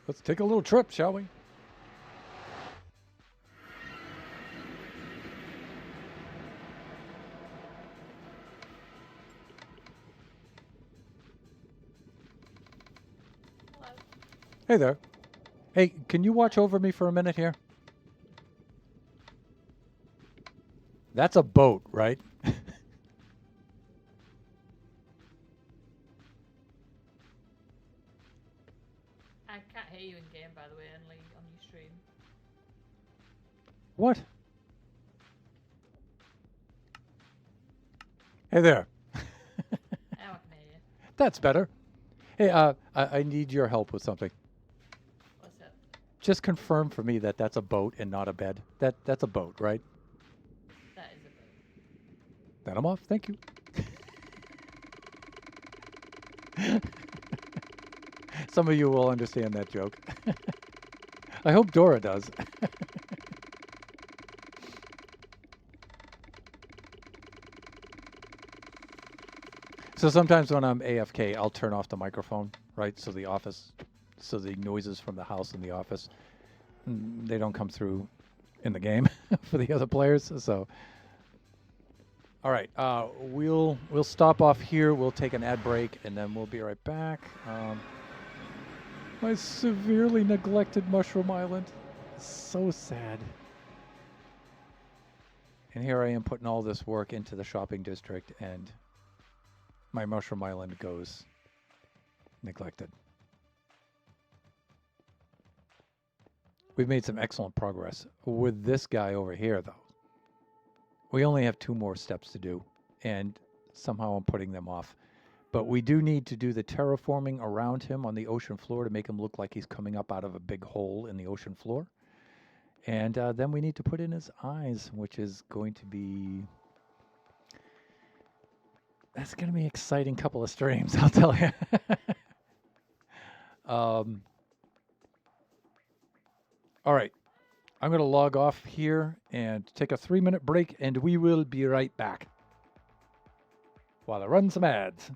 S1: Let's take a little trip, shall we? Hey there. Hey, can you watch over me for a minute here? That's a boat, right?
S4: I can't hear you in game, by the way, only on your stream.
S1: What? Hey there.
S4: Now I can hear you.
S1: That's better. Hey, I need your help with something.
S4: What's up?
S1: Just confirm for me that that's a boat and not a bed. That's a boat, right?
S4: That is a boat.
S1: Then I'm off. Thank you. Some of you will understand that joke. I hope Dora does. So sometimes when I'm AFK, I'll turn off the microphone, right? So the noises from the house and the office, they don't come through in the game for the other players. So, all right, we'll stop off here. We'll take an ad break, and then we'll be right back. My severely neglected Mushroom Island. So sad. And here I am putting all this work into the shopping district, and my Mushroom Island goes neglected. We've made some excellent progress. With this guy over here, though, we only have 2 more steps to do. And somehow I'm putting them off. But we do need to do the terraforming around him on the ocean floor to make him look like he's coming up out of a big hole in the ocean floor. And then we need to put in his eyes, which is going to be... That's going to be an exciting couple of streams, I'll tell you. All right. I'm going to log off here and take a 3-minute break, and we will be right back while I run some ads.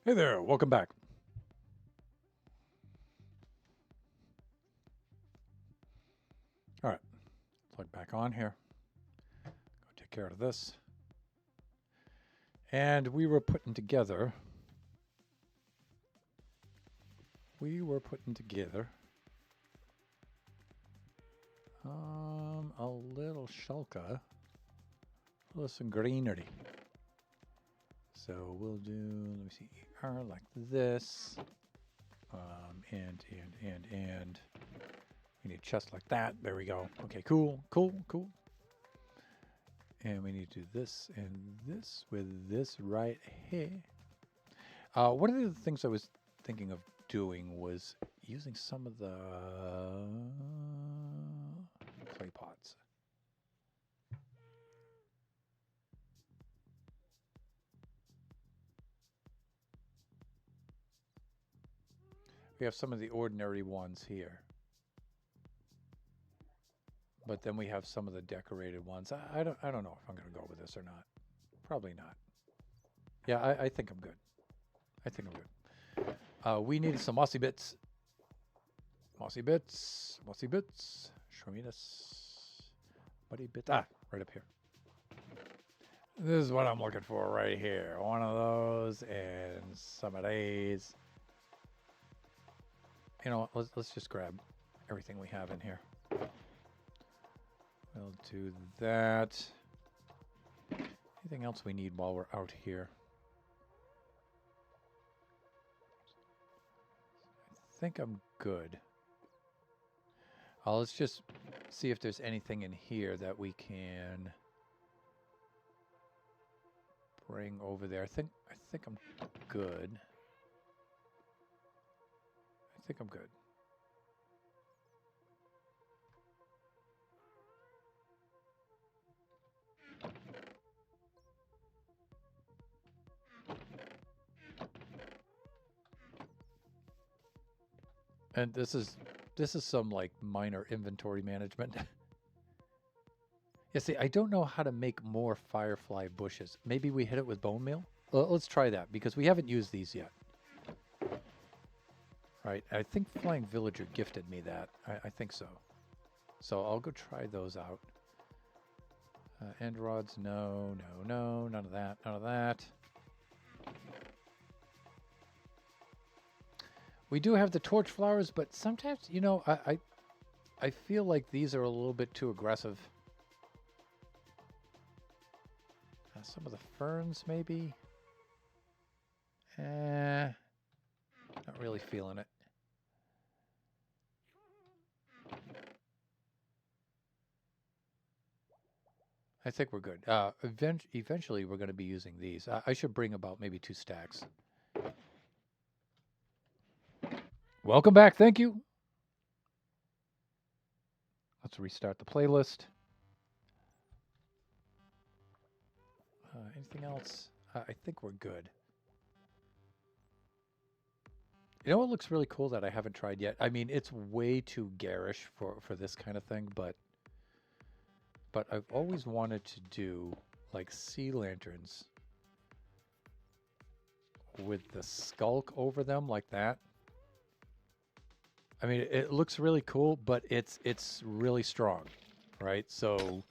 S1: Hey there, welcome back. All right, plug back on here. Go take care of this. And we were putting together a little shulker with some greenery. So we'll do, let me see, like this. And we need a chest like that. There we go. Okay, cool. And we need to do this and this with this right here. One of the things I was thinking of doing was using some of the clay pots. We have some of the ordinary ones here. But then we have some of the decorated ones. I don't know if I'm going to go with this or not. Probably not. Yeah, I think I'm good. We needed some mossy bits. Mossy bits. Show me this. Muddy bits. Ah, right up here. This is what I'm looking for right here. One of those and some of these. You know what? Let's just grab everything we have in here. We'll do that. Anything else we need while we're out here? I think I'm good. Let's just see if there's anything in here that we can bring over there. I think I'm good. And this is some like minor inventory management. Yeah, see, I don't know how to make more firefly bushes. Maybe we hit it with bone meal? Well, let's try that because we haven't used these yet. Right, I think Flying Villager gifted me that. I think so. So I'll go try those out. End rods, no, none of that. We do have the torch flowers, but sometimes, you know, I feel like these are a little bit too aggressive. Some of the ferns, maybe. Not really feeling it. I think we're good. Eventually, we're going to be using these. I should bring about maybe 2 stacks. Welcome back. Thank you. Let's restart the playlist. Anything else? I think we're good. You know what looks really cool that I haven't tried yet? I mean, it's way too garish for this kind of thing, but I've always wanted to do like sea lanterns with the skulk over them like that. I mean, it looks really cool, but it's really strong, right? So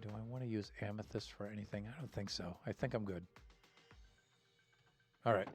S1: do I want to use amethyst for anything? I don't think so. I think I'm good. All right.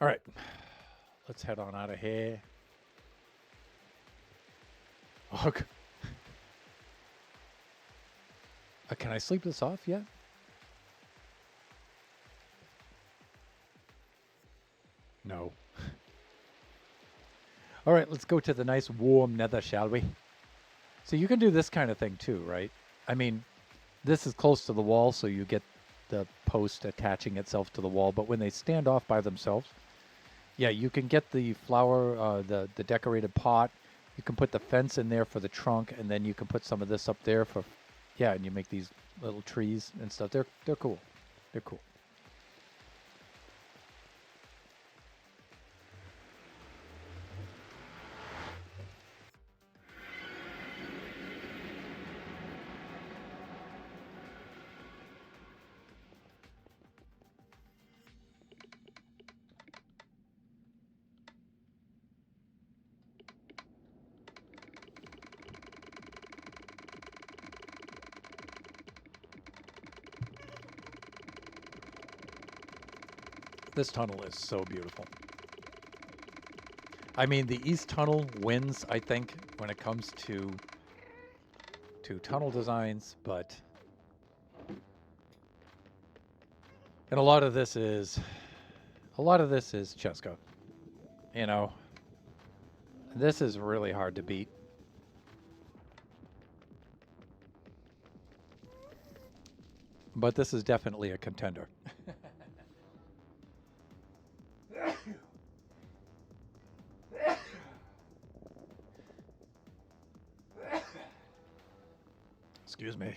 S1: All right, let's head on out of here. Oh, can I sleep this off yet? No. All right, let's go to the nice warm nether, shall we? So you can do this kind of thing too, right? I mean, this is close to the wall, so you get the post attaching itself to the wall. But when they stand off by themselves, yeah, you can get the flower, the decorated pot. You can put the fence in there for the trunk, and then you can put some of this up there for, yeah, and you make these little trees and stuff. They're cool. They're cool. This tunnel is so beautiful. I mean, the East Tunnel wins, I think, when it comes to tunnel designs, but and a lot of this is Cheska. You know, this is really hard to beat. But this is definitely a contender. Excuse me.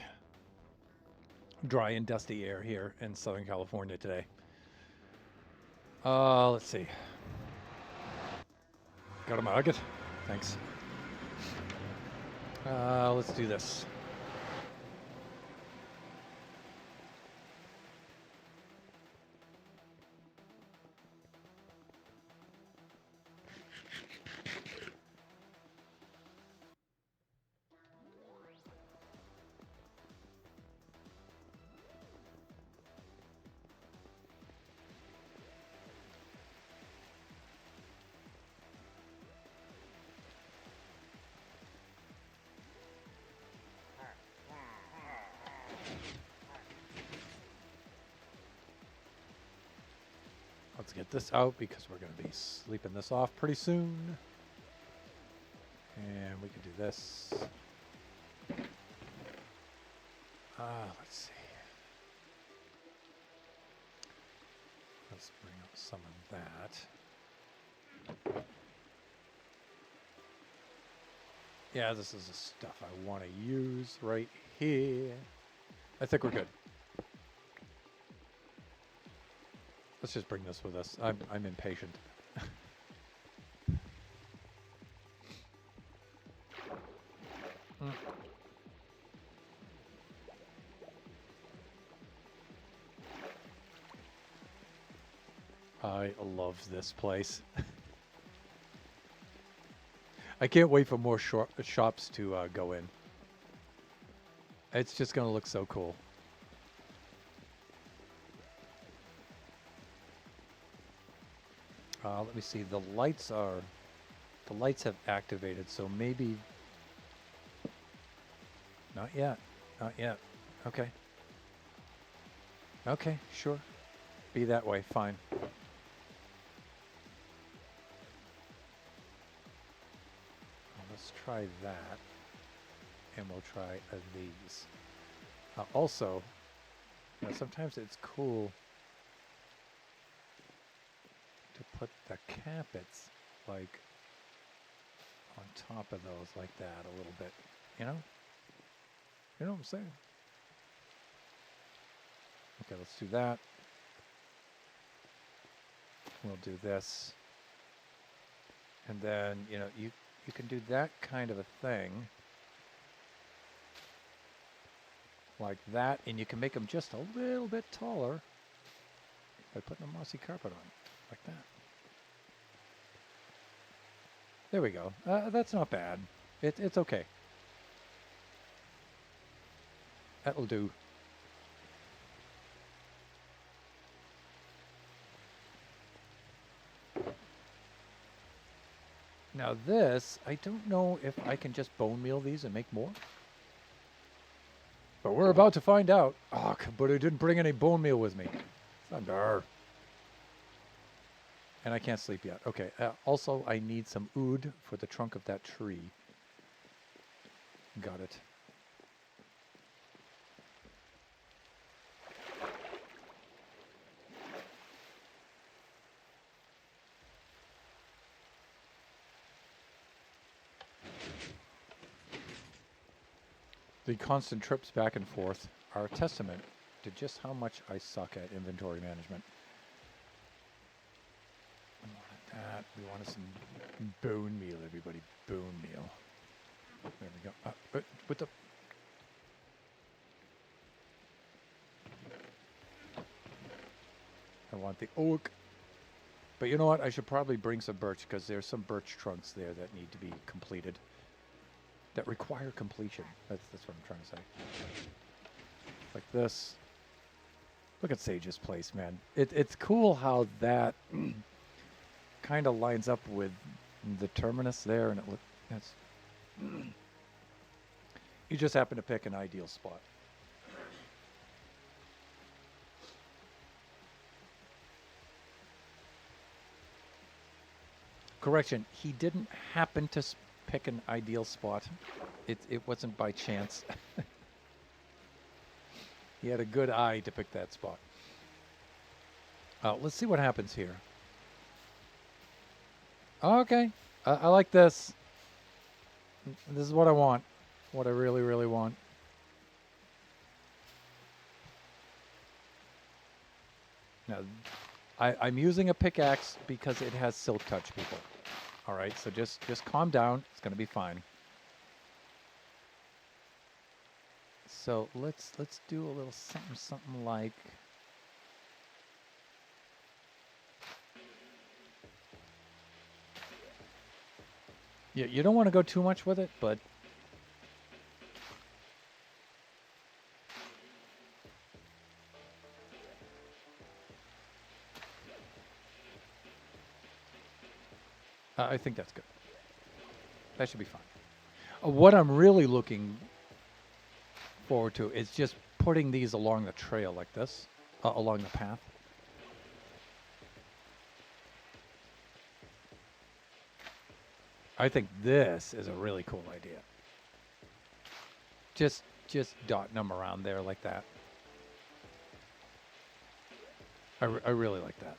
S1: Dry and dusty air here in Southern California today. Let's see. Got a nugget? Thanks. Let's do this. Let's get this out because we're going to be sleeping this off pretty soon. And we can do this. Let's see. Let's bring up some of that. Yeah, this is the stuff I want to use right here. I think we're good. Let's just bring this with us. I'm impatient. I love this place. I can't wait for more shops to go in. It's just going to look so cool. Let me see. The lights have activated, so maybe. Not yet. Not yet. Okay. Okay, sure. Be that way. Fine. Let's try that. And we'll try these. Also, you know, sometimes it's cool to put the carpets like on top of those like that a little bit, you know? You know what I'm saying? Okay, let's do that. We'll do this. And then, you know, you can do that kind of a thing like that, and you can make them just a little bit taller by putting a mossy carpet on. Like that. There we go. That's not bad. It's okay. That'll do. Now this, I don't know if I can just bone meal these and make more. But we're about to find out. Oh, but I didn't bring any bone meal with me. Thunder. And I can't sleep yet. Okay. Also, I need some oud for the trunk of that tree. Got it. The constant trips back and forth are a testament to just how much I suck at inventory management. We wanted that. We wanted some bone meal, everybody. Bone meal. There we go. With the... I want the oak. But you know what? I should probably bring some birch because there's some birch trunks there that need to be completed. That require completion. That's what I'm trying to say. Like this. Look at Sage's place, man. It's cool how that kind of lines up with the terminus there, and that's. You just happen to pick an ideal spot. Correction, he didn't happen to pick an ideal spot. It wasn't by chance. He had a good eye to pick that spot. Let's see what happens here. Okay, I like this. This is what I want. What I really, really want. Now, I'm using a pickaxe because it has silk touch, people. All right, so just calm down. It's gonna be fine. So let's do a little something like. Yeah, you don't want to go too much with it, but I think that's good. That should be fine. What I'm really looking forward to is just putting these along the trail like this, along the path. I think this is a really cool idea. Just dotting them around there like that. I really like that.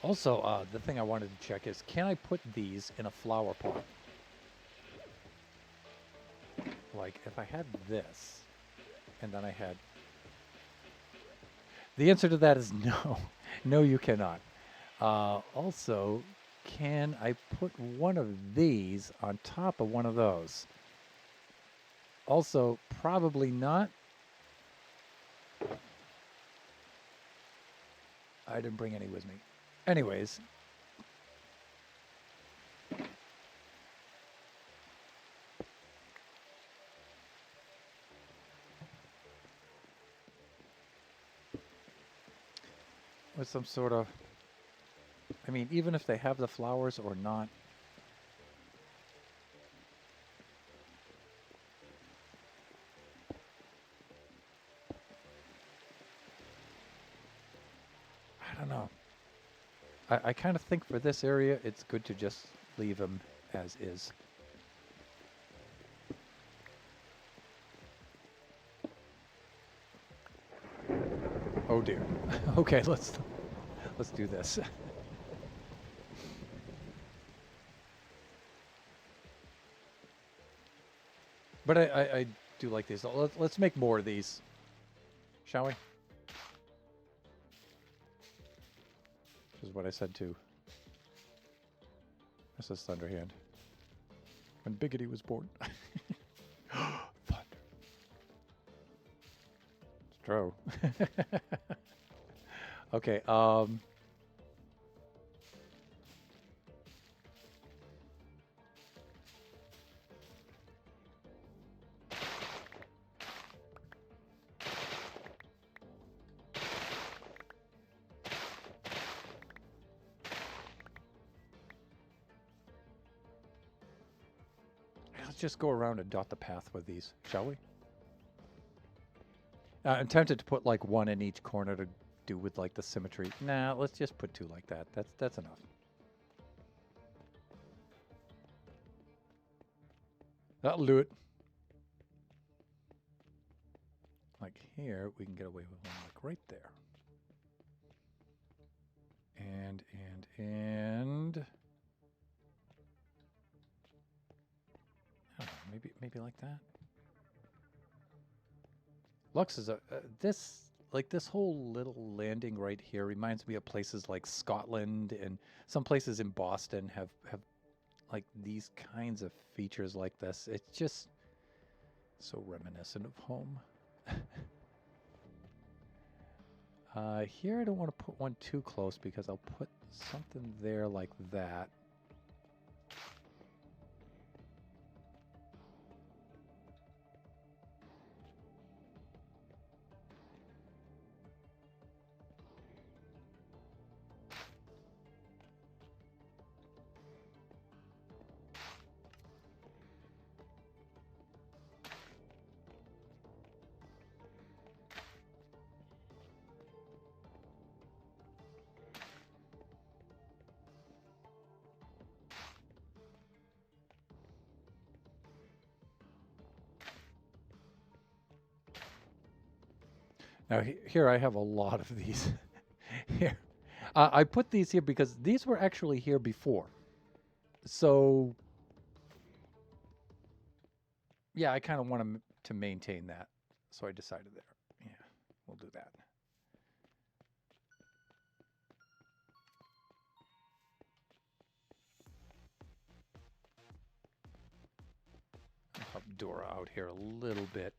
S1: Also, the thing I wanted to check is, can I put these in a flower pot? Like, if I had this, and then I had... The answer to that is no. No, you cannot. Also, can I put one of these on top of one of those? Also, probably not. I didn't bring any with me. Anyways. With some sort of... I mean, even if they have the flowers or not. I don't know. I kind of think for this area, it's good to just leave them as is. Oh dear. Okay, let's do this. But I do like these. Let's make more of these, shall we? This is what I said to Mrs. Thunderhand when Biggity was born. Thunder. It's true. Okay, let's just go around and dot the path with these, shall we? I'm tempted to put like one in each corner to do with like the symmetry. Nah, let's just put two like that. That's enough. That'll do it. Like here, we can get away with one like right there. And I don't know, maybe like that. Lux is this whole little landing right here reminds me of places like Scotland, and some places in Boston have like these kinds of features like this. It's just so reminiscent of home. Here I don't want to put one too close because I'll put something there like that. Now here I have a lot of these. Here, I put these here because these were actually here before. So yeah, I kind of want to maintain that. So I decided there. Yeah, we'll do that. I'll help Dora out here a little bit.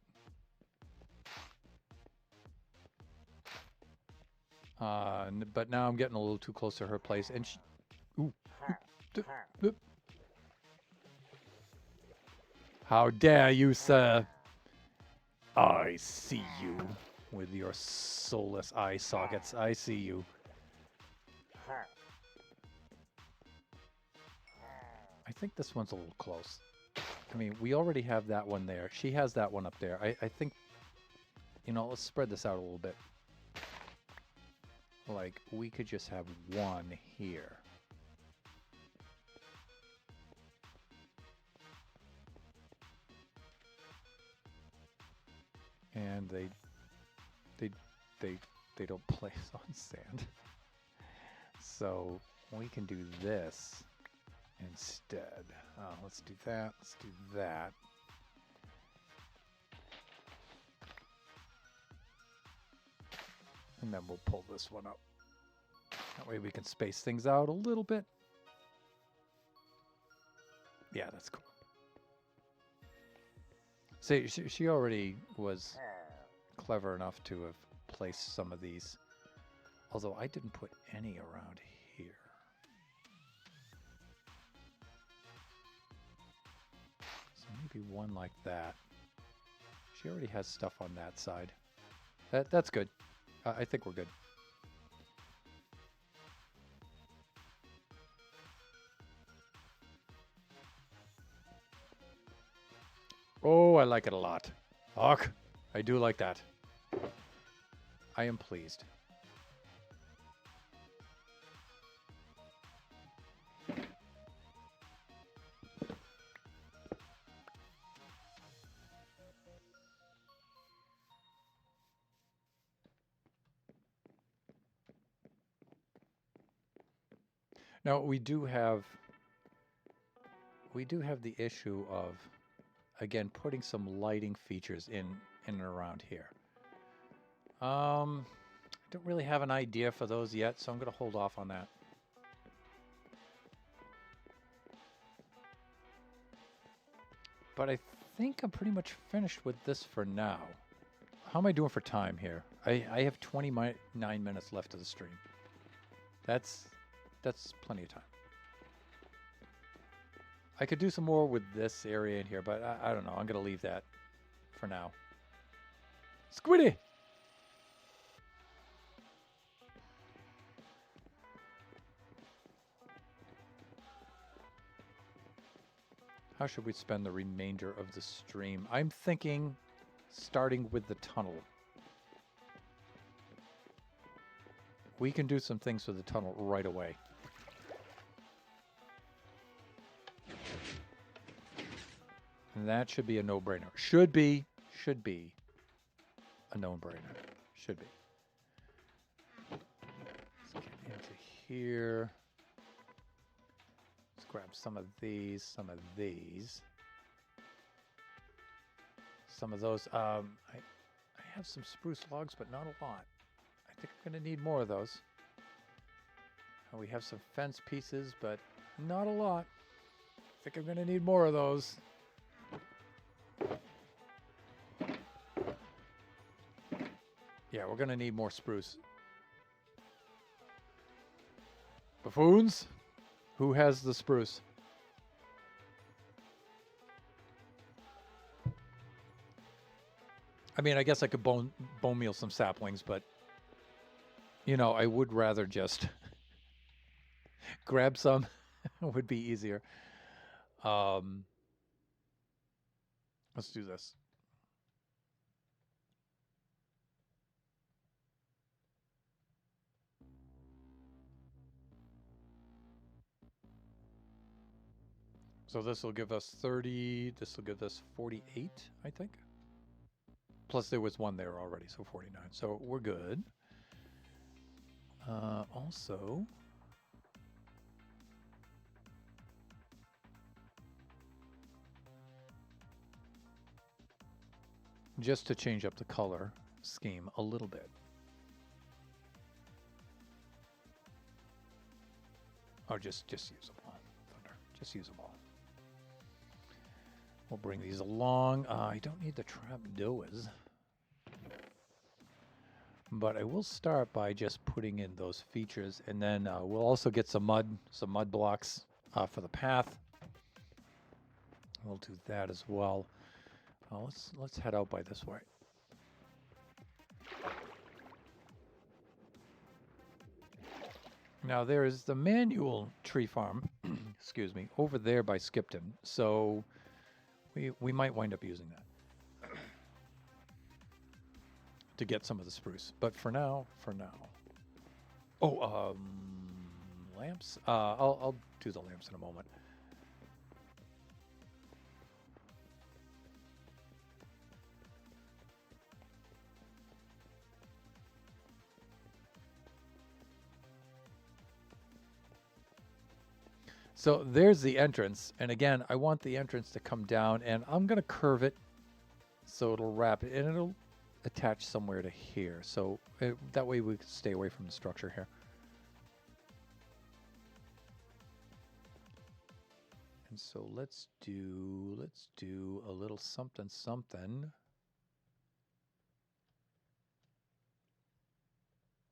S1: But now I'm getting a little too close to her place, and she... Ooh. How dare you, sir? I see you with your soulless eye sockets. I see you. I think this one's a little close. I mean, we already have that one there. She has that one up there. I think, you know, let's spread this out a little bit. Like, we could just have one here. And they don't place on sand. So we can do this instead. Let's do that. Let's do that. And then we'll pull this one up. That way we can space things out a little bit. Yeah, that's cool. See, she already was clever enough to have placed some of these. Although I didn't put any around here. So maybe one like that. She already has stuff on that side. That's good. I think we're good. Oh, I like it a lot. Ugh, I do like that. I am pleased. Now we do have the issue of, again, putting some lighting features in and around here. I don't really have an idea for those yet, so I'm going to hold off on that. But I think I'm pretty much finished with this for now. How am I doing for time here? I have 29 minutes left of the stream. That's plenty of time. I could do some more with this area in here, but I don't know. I'm going to leave that for now. Squiddy! How should we spend the remainder of the stream? I'm thinking starting with the tunnel. We can do some things with the tunnel right away. And that should be a no-brainer. Should be a no-brainer. Should be. Let's get into here. Let's grab some of these, some of these. Some of those. I have some spruce logs, but not a lot. I think I'm going to need more of those. We have some fence pieces, but not a lot. I think I'm going to need more of those. Yeah, we're going to need more spruce. Buffoons? Who has the spruce? I mean, I guess I could bone meal some saplings, but, you know, I would rather just grab some. It would be easier. Let's do this. So this will give us 30, this will give us 48, I think. Plus there was one there already, so 49. So we're good. Also, just to change up the color scheme a little bit. Oh, just use them all, Thunder. Just use them all. We'll bring these along. I don't need the trapdoors. But I will start by just putting in those features, and then we'll also get some mud blocks for the path. We'll do that as well. Let's head out by this way. Now there is the manual tree farm, excuse me, over there by Skipton. So we might wind up using that to get some of the spruce. But for now. Oh, lamps. I'll do the lamps in a moment. So there's the entrance, and again, I want the entrance to come down, and I'm going to curve it so it'll wrap it, and it'll attach somewhere to here. So that way we can stay away from the structure here. And so let's do a little something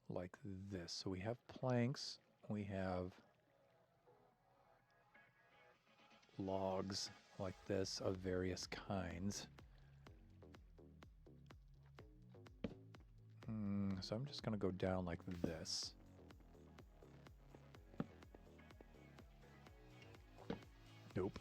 S1: like this. So we have planks, we have logs like this of various kinds. So I'm just going to go down like this. Nope.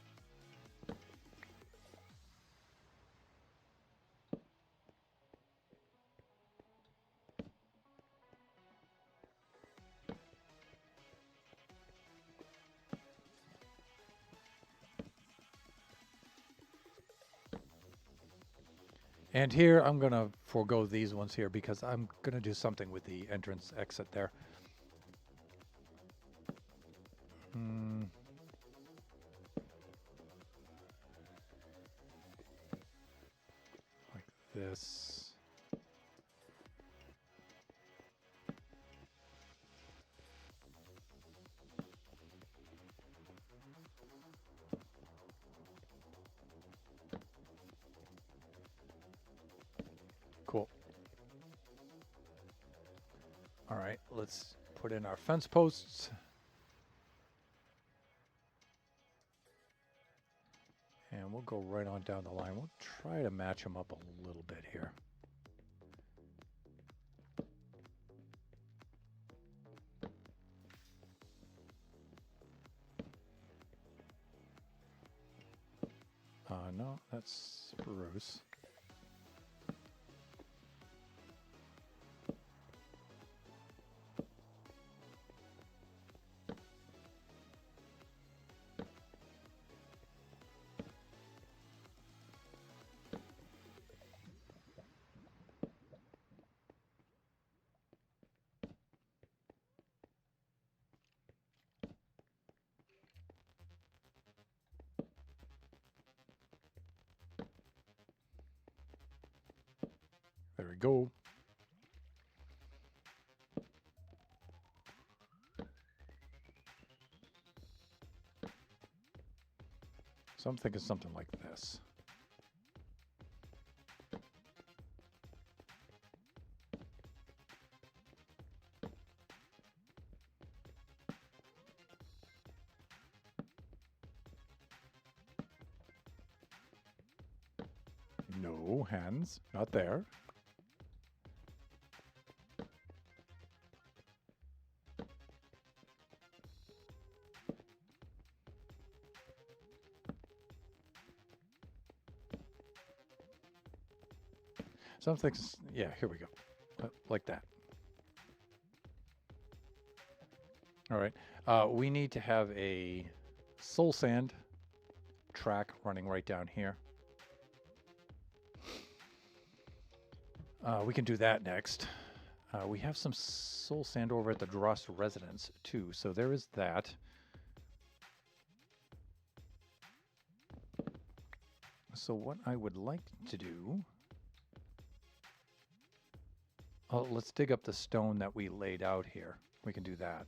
S1: And here I'm going to forego these ones here because I'm going to do something with the entrance exit there. Like this. Cool. All right, let's put in our fence posts. And we'll go right on down the line. We'll try to match them up a little bit here. No, that's spruce. go. So I'm thinking something like this. No hands, not there. Something, yeah, here we go. Like that. All right. We need to have a soul sand track running right down here. We can do that next. We have some soul sand over at the Dross residence too, so there is that. So what I would like to do... Oh, let's dig up the stone that we laid out here. We can do that.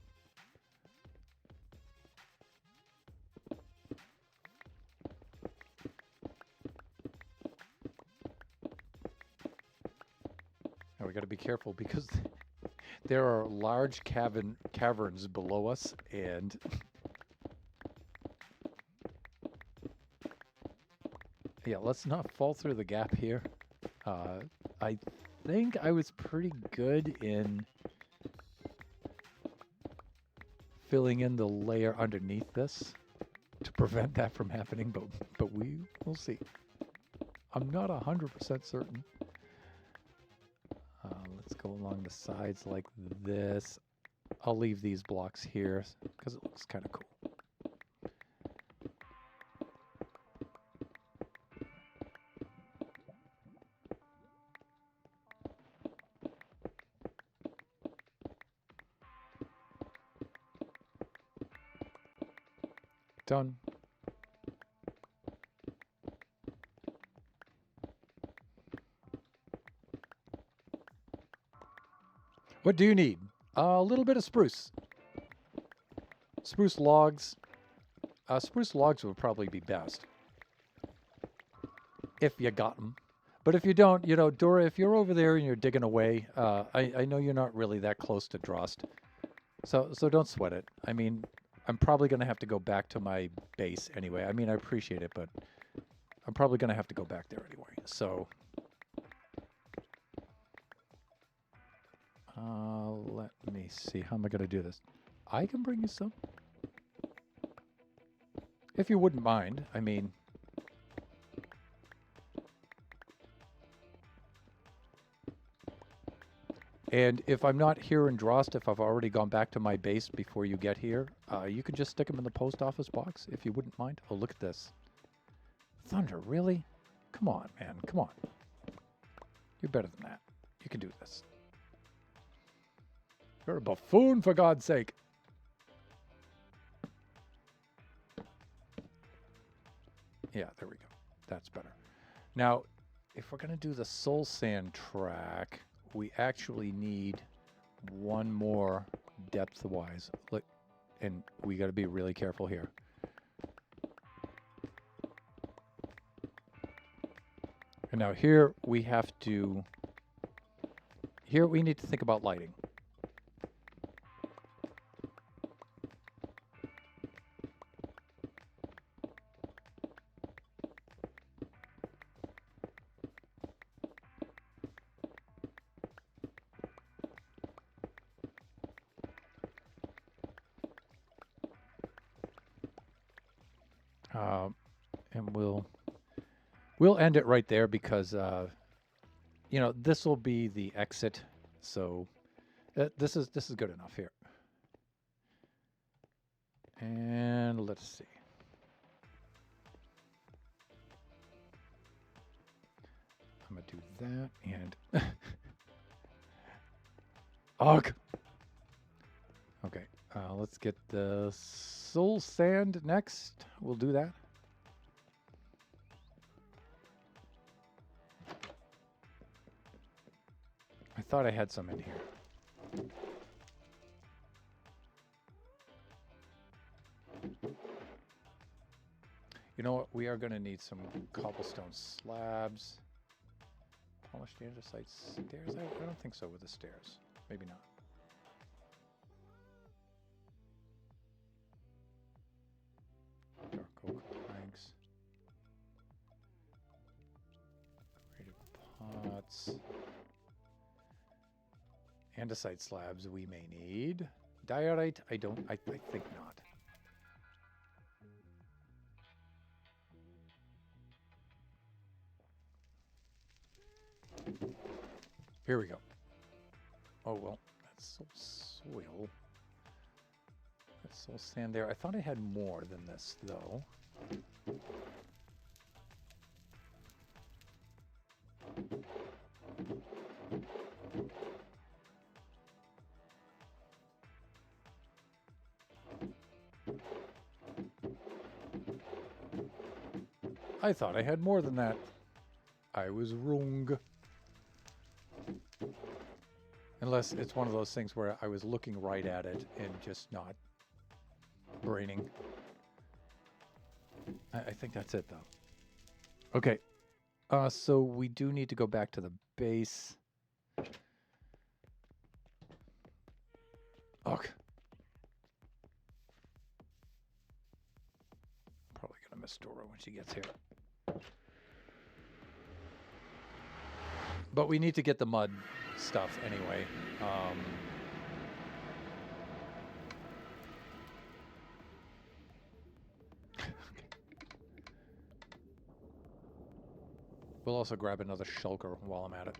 S1: Now we got to be careful because there are large caverns below us, and yeah, let's not fall through the gap here. I think I was pretty good in filling in the layer underneath this to prevent that from happening, but we'll see. I'm not 100% certain. Let's go along the sides like this. I'll leave these blocks here because it looks kind of cool. Done. What do you need? A little bit of spruce. Spruce logs. Spruce logs would probably be best. If you got them. But if you don't, you know, Dora, if you're over there and you're digging away, I know you're not really that close to Drost. So don't sweat it. I mean, I'm probably going to have to go back to my base anyway. I mean, I appreciate it, but I'm probably going to have to go back there anyway. So, let me see. How am I going to do this? I can bring you some. If you wouldn't mind. I mean... And if I'm not here in Drost, if I've already gone back to my base before you get here, you can just stick them in the post office box, if you wouldn't mind. Oh, look at this. Thunder, really? Come on, man. Come on. You're better than that. You can do this. You're a buffoon, for God's sake. Yeah, there we go. That's better. Now, if we're going to do the soul sand track... we actually need one more depth-wise. Look, and we got to be really careful here. And now here we have to... here we need to think about lighting. And we'll end it right there because, you know, this will be the exit. So this is good enough here. And let's see. I'm gonna do that and ugh. Okay, let's get the soul sand next. We'll do that. thought I had some in here. You know what? We are going to need some cobblestone slabs. Polished andesite stairs? I don't think so with the stairs. Maybe not. Dark oak planks. Creative pots. Andesite slabs we may need. Diorite, I think not. Here we go. Oh, well, that's so soil. That's so sand there. I thought I had more than this, though. I thought I had more than that. I was wrong. Unless it's one of those things where I was looking right at it and just not braining. I think that's it, though. Okay. So we do need to go back to the base. Ugh. Probably gonna miss Dora when she gets here. But we need to get the mud stuff anyway. We'll also grab another shulker while I'm at it.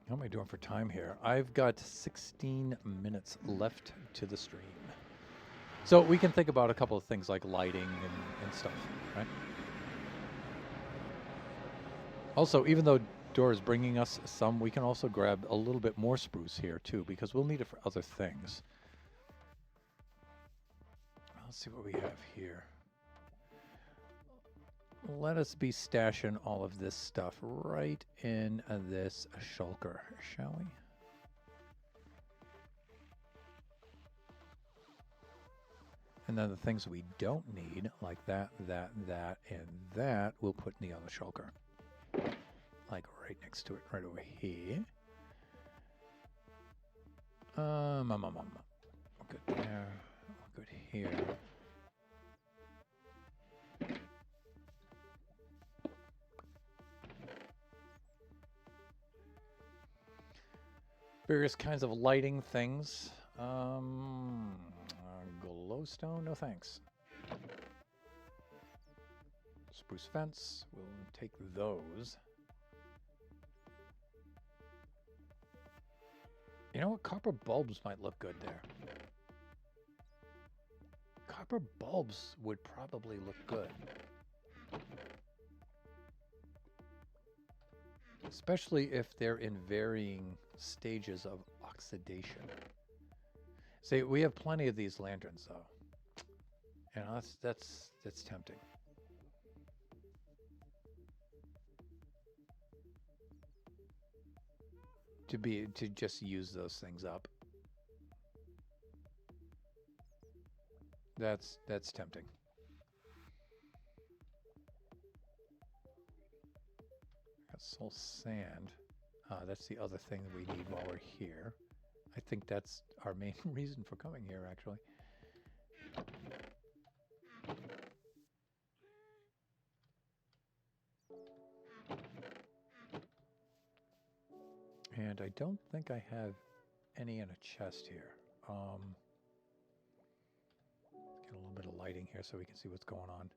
S1: How am I doing for time here? I've got 16 minutes left to the stream. So we can think about a couple of things like lighting and stuff, right? Also, even though Dora's bringing us some, we can also grab a little bit more spruce here too, because we'll need it for other things. Let's see what we have here. Let us be stashing all of this stuff right in this shulker, shall we? And then the things we don't need, like that, and that, we'll put in the other shulker. Like right next to it, right over here. Good there, good here. Various kinds of lighting things. Glowstone, no thanks. Spruce fence, we'll take those. You know what? Copper bulbs might look good there. Copper bulbs would probably look good. Especially if they're in varying stages of oxidation. See, we have plenty of these lanterns, though. You know, that's tempting. To just use those things up. That's tempting. Got soul sand. That's the other thing that we need while we're here. I think that's our main reason for coming here, actually. And I don't think I have any in a chest here. Let's get a little bit of lighting here so we can see what's going on.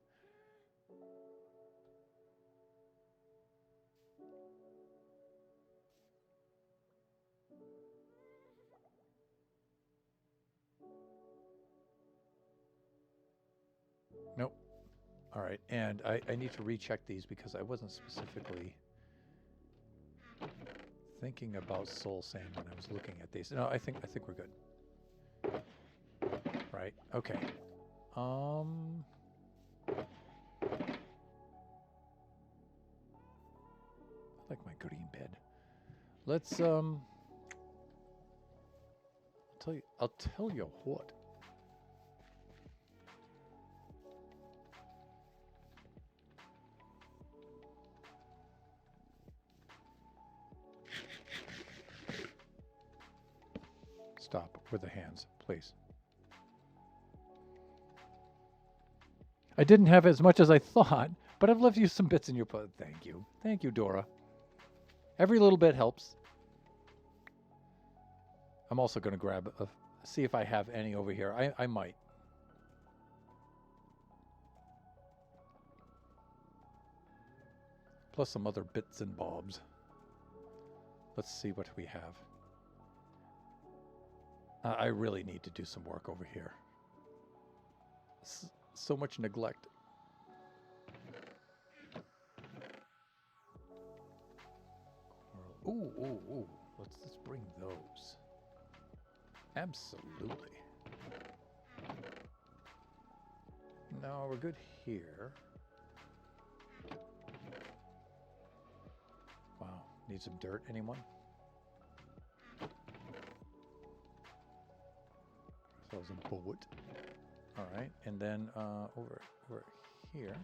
S1: Nope, All right, and I need to recheck these because I wasn't specifically thinking about soul sand when I was looking at these. No, I think we're good. Right. Okay. I like my green bed. Let's I'll tell you what. Stop with the hands, please. I didn't have as much as I thought, but I've left you some bits in your pod. Thank you. Thank you, Dora. Every little bit helps. I'm also going to grab see if I have any over here. I might. Plus some other bits and bobs. Let's see what we have. I really need to do some work over here. So much neglect. Ooh. Let's bring those. Absolutely. No, we're good here. Wow. Need some dirt, anyone? Ourselves a bullet. All right, and then over here,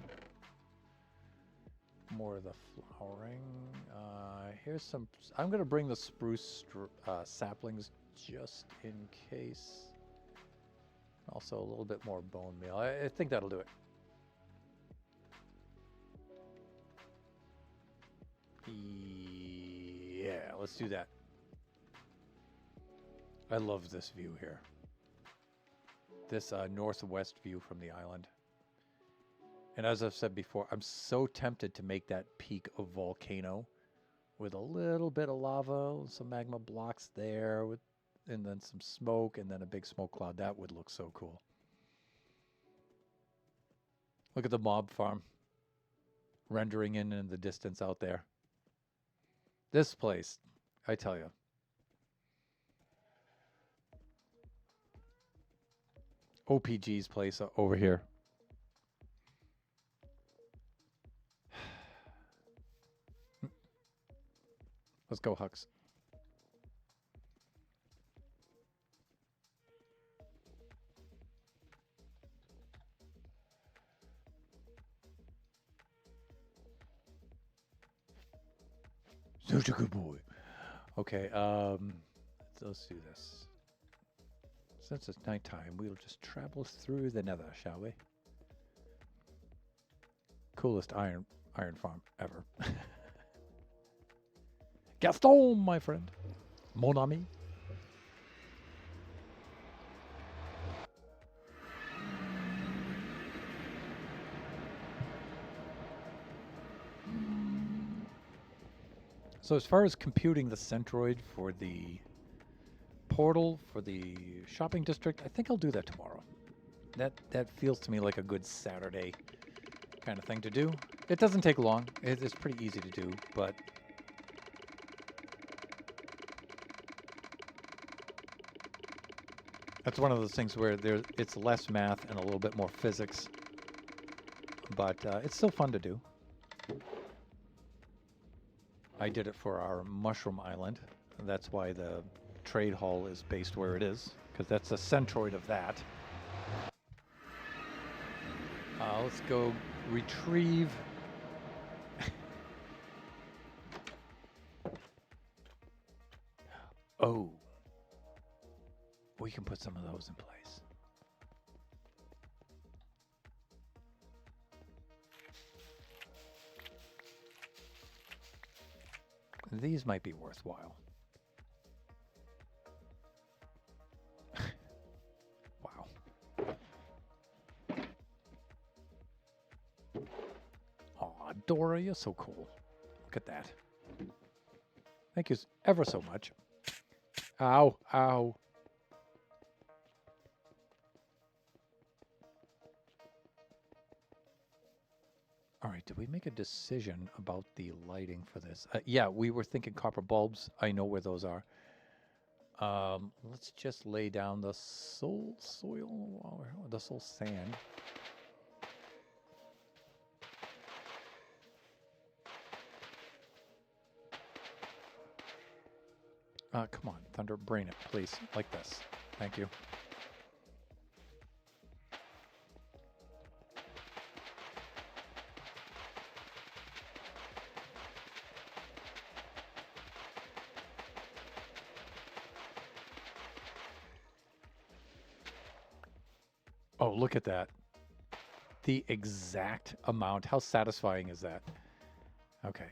S1: more of the flowering. Here's some. I'm gonna bring the spruce saplings just in case. Also a little bit more bone meal. I think that'll do it. Yeah, let's do that. I love this view here. This northwest view from the island. And as I've said before, I'm so tempted to make that peak a volcano with a little bit of lava, some magma blocks there, and then some smoke, and then a big smoke cloud. That would look so cool. Look at the mob farm rendering in the distance out there. This place, I tell you. OPG's place over here. Let's go, Hux. Such a good boy. Okay, let's do this. Since it's nighttime, we'll just travel through the nether, shall we? Coolest iron farm ever. Gaston, my friend. Mon ami. So as far as computing the centroid for the portal for the shopping district, I think I'll do that tomorrow. That feels to me like a good Saturday kind of thing to do. It doesn't take long. It's pretty easy to do, but that's one of those things where it's less math and a little bit more physics, but it's still fun to do. I did it for our Mushroom Island. That's why the trade hall is based where it is, because that's the centroid of that. Let's go retrieve. Oh. We can put some of those in place. These might be worthwhile. Wow. Aw, Dora, you're so cool. Look at that. Thank you ever so much. Ow, ow. All right, did we make a decision about the lighting for this? Yeah, we were thinking copper bulbs. I know where those are. Let's just lay down the soul the soul sand. Come on, Thunder, brain it, please, like this. Thank you. Oh, look at that. The exact amount. How satisfying is that? Okay.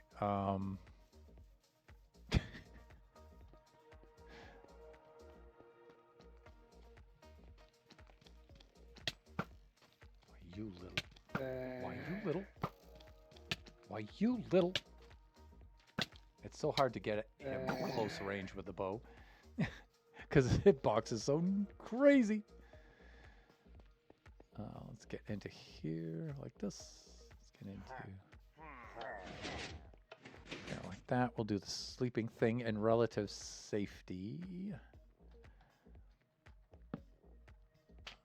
S1: You little. Why you little? Why you little? It's so hard to get him close range with the bow. Because the hitbox is so crazy. Let's get into here like this. Let's get into there like that. We'll do the sleeping thing in relative safety.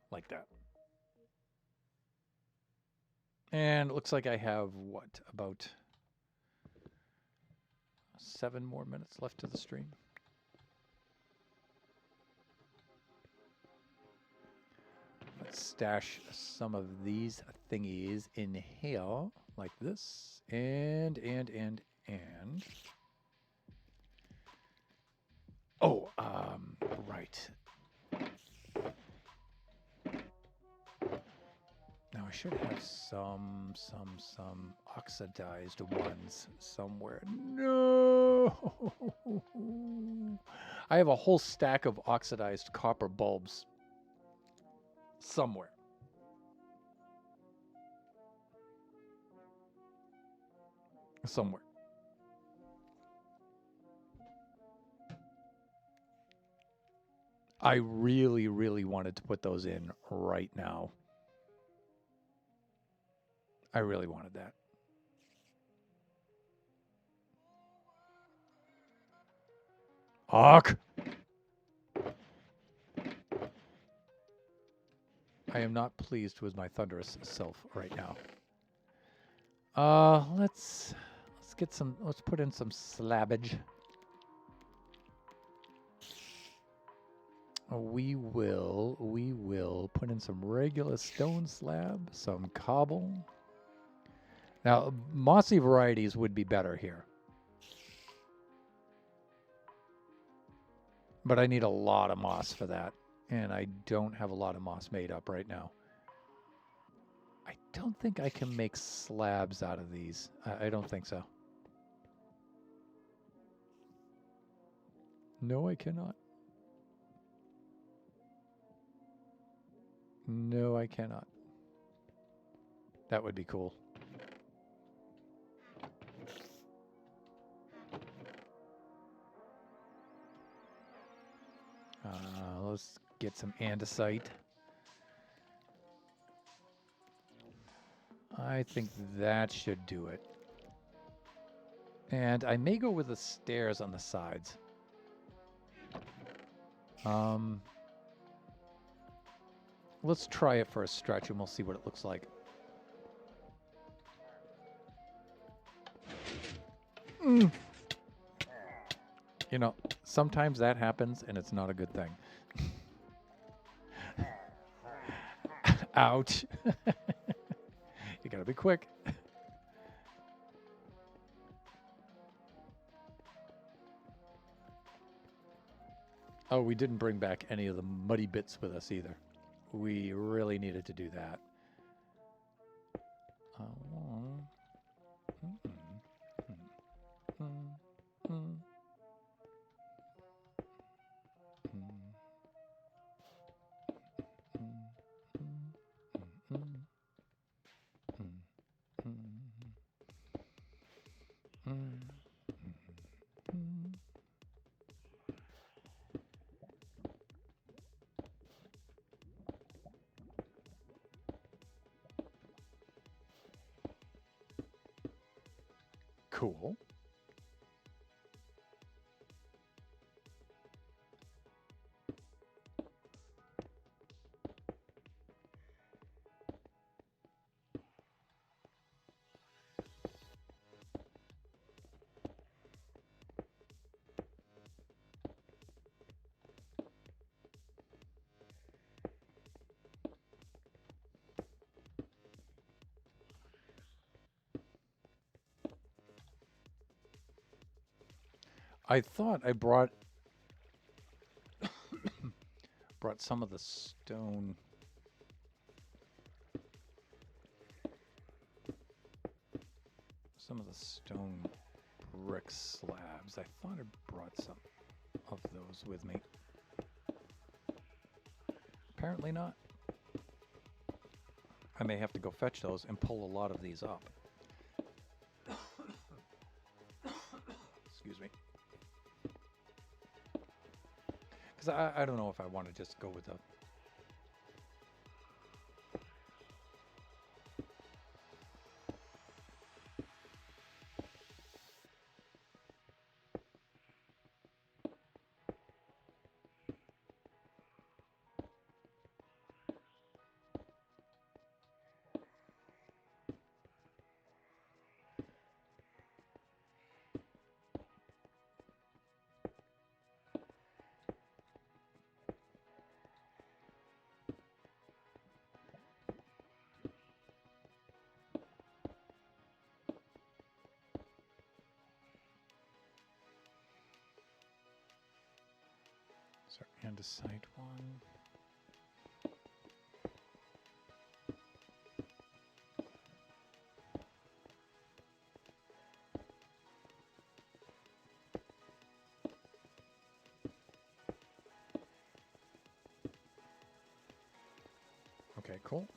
S1: Like that. And it looks like I have, what, about 7 more minutes left to the stream. Let's stash some of these thingies in here, like this, and. Oh, right. Now I should have some oxidized ones somewhere. No! I have a whole stack of oxidized copper bulbs somewhere. Somewhere. I really, really wanted to put those in right now. I really wanted that. Hawk! I am not pleased with my thunderous self right now. Let's put in some slabbage. We will put in some regular stone slab, some cobble. Now, mossy varieties would be better here. But I need a lot of moss for that. And I don't have a lot of moss made up right now. I don't think I can make slabs out of these. I don't think so. No, I cannot. No, I cannot. That would be cool. Let's get some andesite. I think that should do it. And I may go with the stairs on the sides. Let's try it for a stretch and we'll see what it looks like. You know, sometimes that happens and it's not a good thing. Ouch. You gotta be quick. Oh, we didn't bring back any of the muddy bits with us either. We really needed to do that. Cool. I thought I brought some of the stone. Some of the stone brick slabs. I thought I brought some of those with me. Apparently not. I may have to go fetch those and pull a lot of these up. Excuse me. Because I don't know if I want to just go with the... Sorry, andesite one. Okay, cool.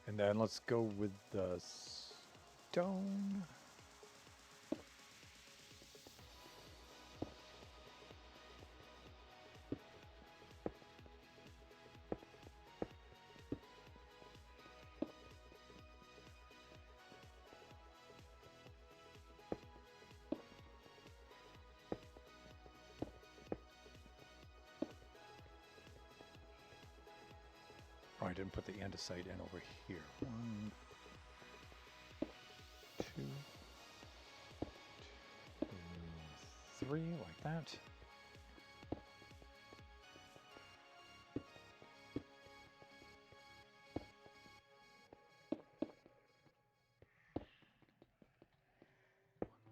S1: And then let's go with the stone. Oh, I didn't put the andesite in over here. 1, 2, 3, like that.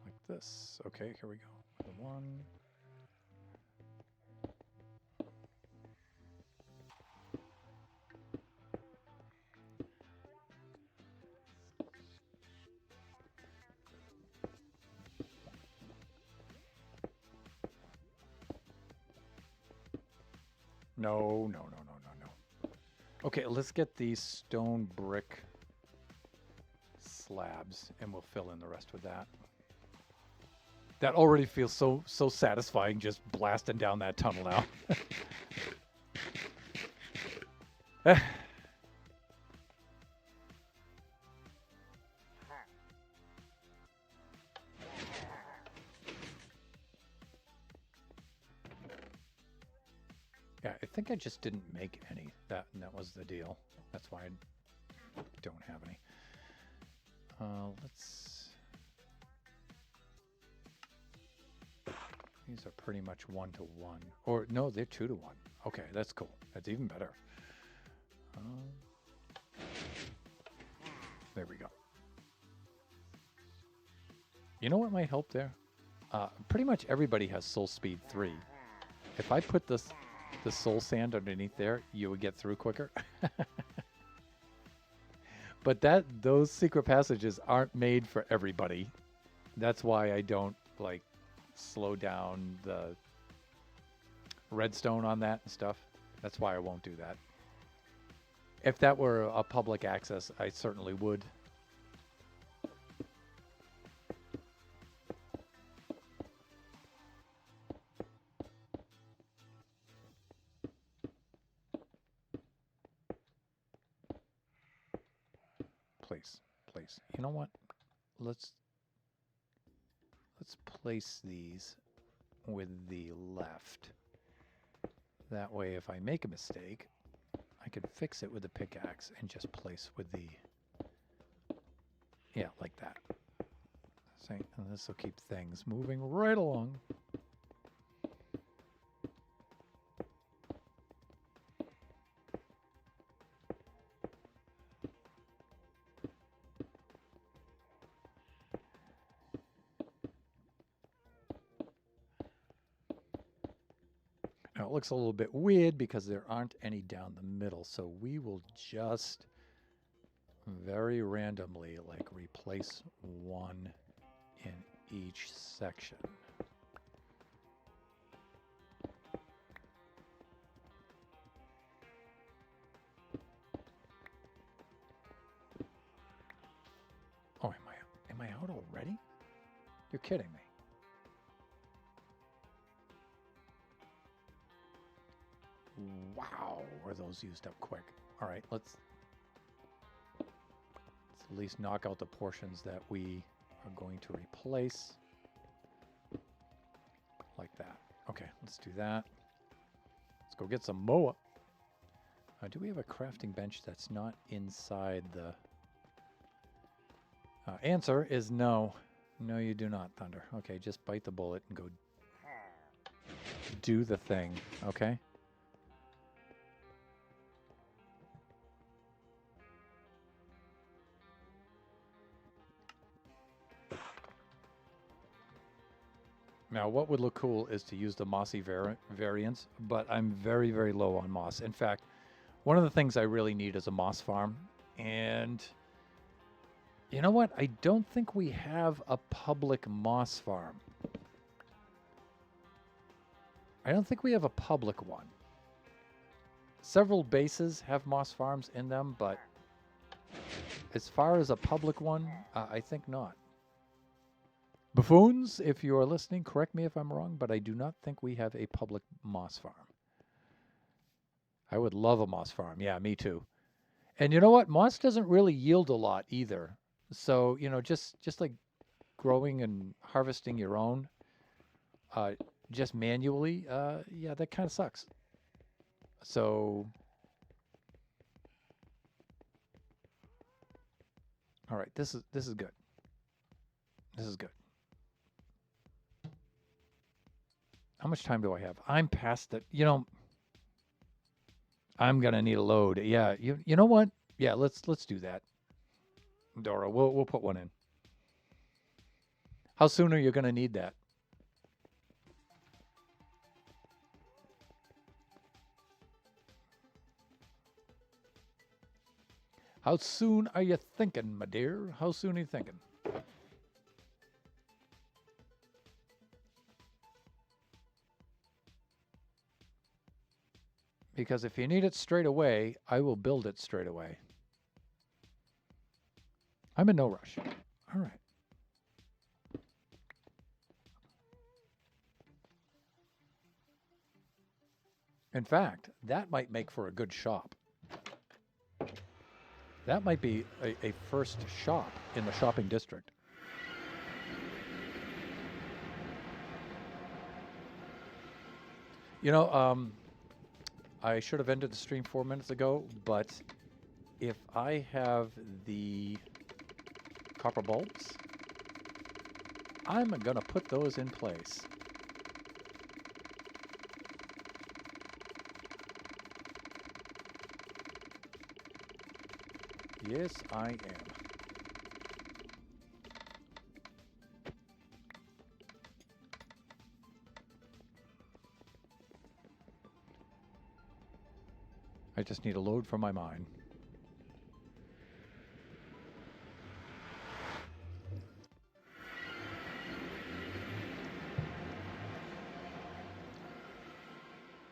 S1: Like this. Okay, here we go. The 1. No. Okay, let's get these stone brick slabs, and we'll fill in the rest with that. That already feels so satisfying, just blasting down that tunnel now. Yeah, I think I just didn't make any. That was the deal. That's why I don't have any. Let's... These are pretty much 1 to 1. Or, no, they're 2 to 1. Okay, that's cool. That's even better. There we go. You know what might help there? Pretty much everybody has soul speed 3. If I put the soul sand underneath there, you would get through quicker. But those secret passages aren't made for everybody. That's why I don't like slow down the redstone on that and stuff. That's why I won't do that. If that were a public access, I certainly would. Please. You know what? Let's let's place these with the left. That way, if I make a mistake, I can fix it with the pickaxe and just place with the, yeah, like that. See, and this will keep things moving right along. Now it looks a little bit weird because there aren't any down the middle, so we will just very randomly like replace one in each section. Oh, am I out already? You're kidding me. Wow, were those used up quick. All right, let's at least knock out the portions that we are going to replace. Like that. Okay, let's do that. Let's go get some moa. Do we have a crafting bench that's not inside the... answer is no. No, you do not, Thunder. Okay, just bite the bullet and go do the thing, okay? Now, what would look cool is to use the mossy variants, but I'm very, very low on moss. In fact, one of the things I really need is a moss farm. And you know what? I don't think we have a public moss farm. I don't think we have a public one. Several bases have moss farms in them, but as far as a public one, I think not. Buffoons, if you are listening, correct me if I'm wrong, but I do not think we have a public moss farm. I would love a moss farm. Yeah, me too. And you know what? Moss doesn't really yield a lot either. So, you know, just like growing and harvesting your own, just manually, yeah, that kind of sucks. So, all right, this is good. This is good. How much time do I have? I'm past the, you know, I'm gonna need a load. Yeah, you know what? Yeah, let's do that. Dora, we'll put one in. How soon are you gonna need that? How soon are you thinking, my dear? How soon are you thinking? Because if you need it straight away, I will build it straight away. I'm in no rush. All right. In fact, that might make for a good shop. That might be a first shop in the shopping district. You know, I should have ended the stream 4 minutes ago, but if I have the copper bulbs, I'm gonna put those in place. Yes, I am. I just need a load for my mine.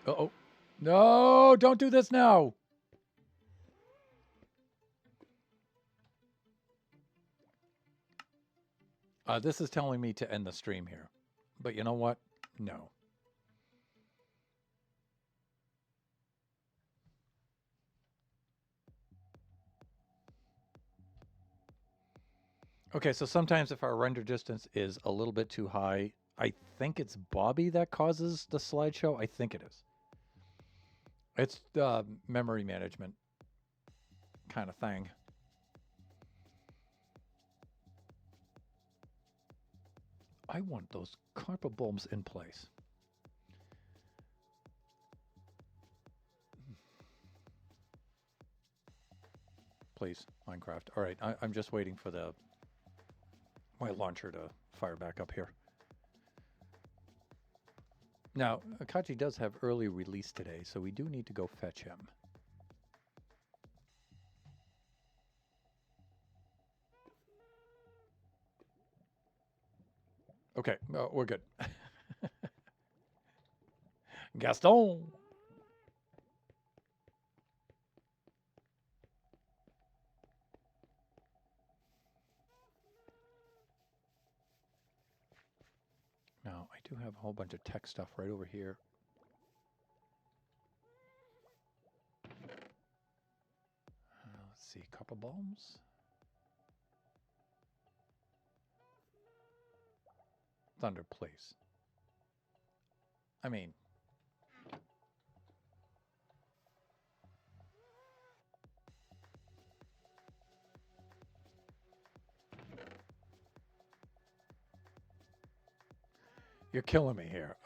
S1: Uh-oh. No, don't do this now. This is telling me to end the stream here. But you know what? No. Okay, so sometimes if our render distance is a little bit too high, I think it's Bobby that causes the slideshow. I think it is. It's memory management kind of thing. I want those copper bulbs in place. Please, Minecraft. All right, I'm just waiting for my launcher to fire back up here. Now, Akachi does have early release today, so we do need to go fetch him. Okay, we're good. Gaston! Now, I do have a whole bunch of tech stuff right over here. Let's see, copper bombs. Thunder, please. I mean, you're killing me here.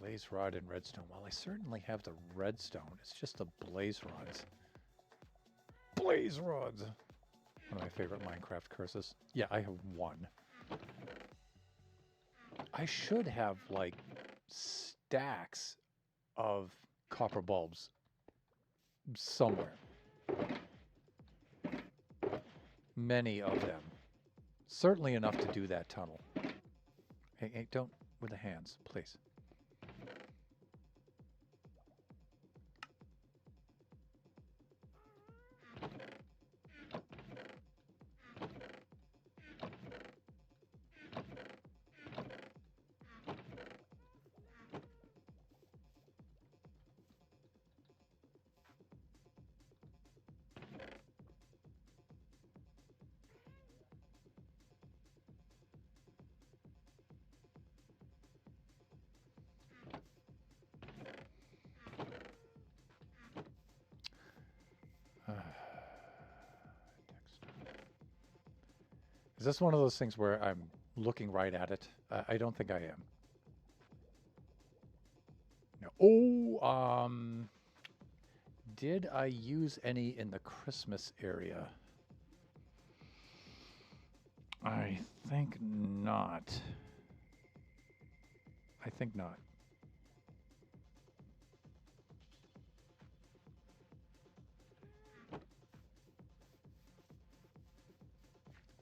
S1: Blaze rod and redstone. Well, I certainly have the redstone. It's just the blaze rods. Blaze rods! One of my favorite Minecraft curses. Yeah, I have one. I should have, like, stacks of copper bulbs somewhere. Many of them. Certainly enough to do that tunnel. Hey, don't with the hands, please. Is this one of those things where I'm looking right at it? I don't think I am. No. Oh, did I use any in the Christmas area? I think not. I think not.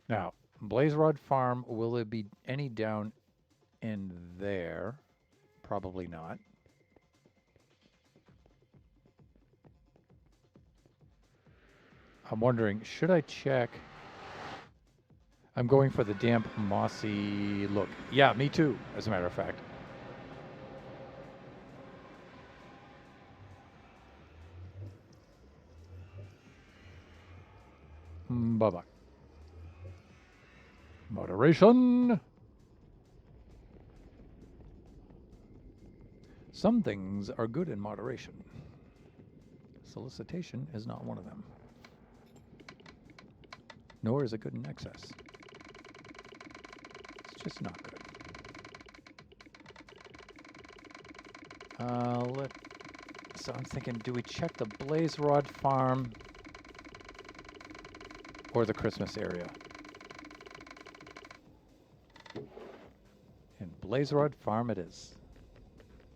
S1: Now, Blaze Rod Farm, will there be any down in there? Probably not. I'm wondering, should I check? I'm going for the damp, mossy look. Yeah, me too, as a matter of fact. Bye-bye. Moderation. Some things are good in moderation. Solicitation is not one of them. Nor is it good in excess. It's just not good. So I'm thinking, do we check the Blaze Rod Farm or the Christmas area? And Blaze Rod Farm it is.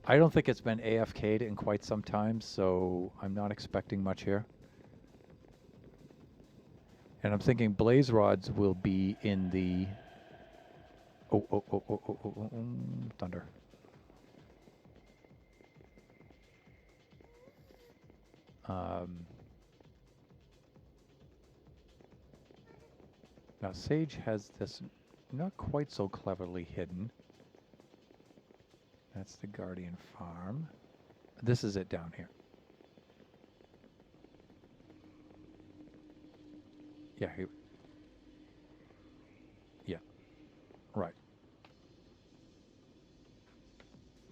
S1: I don't think it's been AFK'd in quite some time, so I'm not expecting much here. And I'm thinking blaze rods will be in the... Thunder. Now, Sage has this not quite so cleverly hidden. That's the Guardian Farm. This is it down here. Yeah, yeah, right.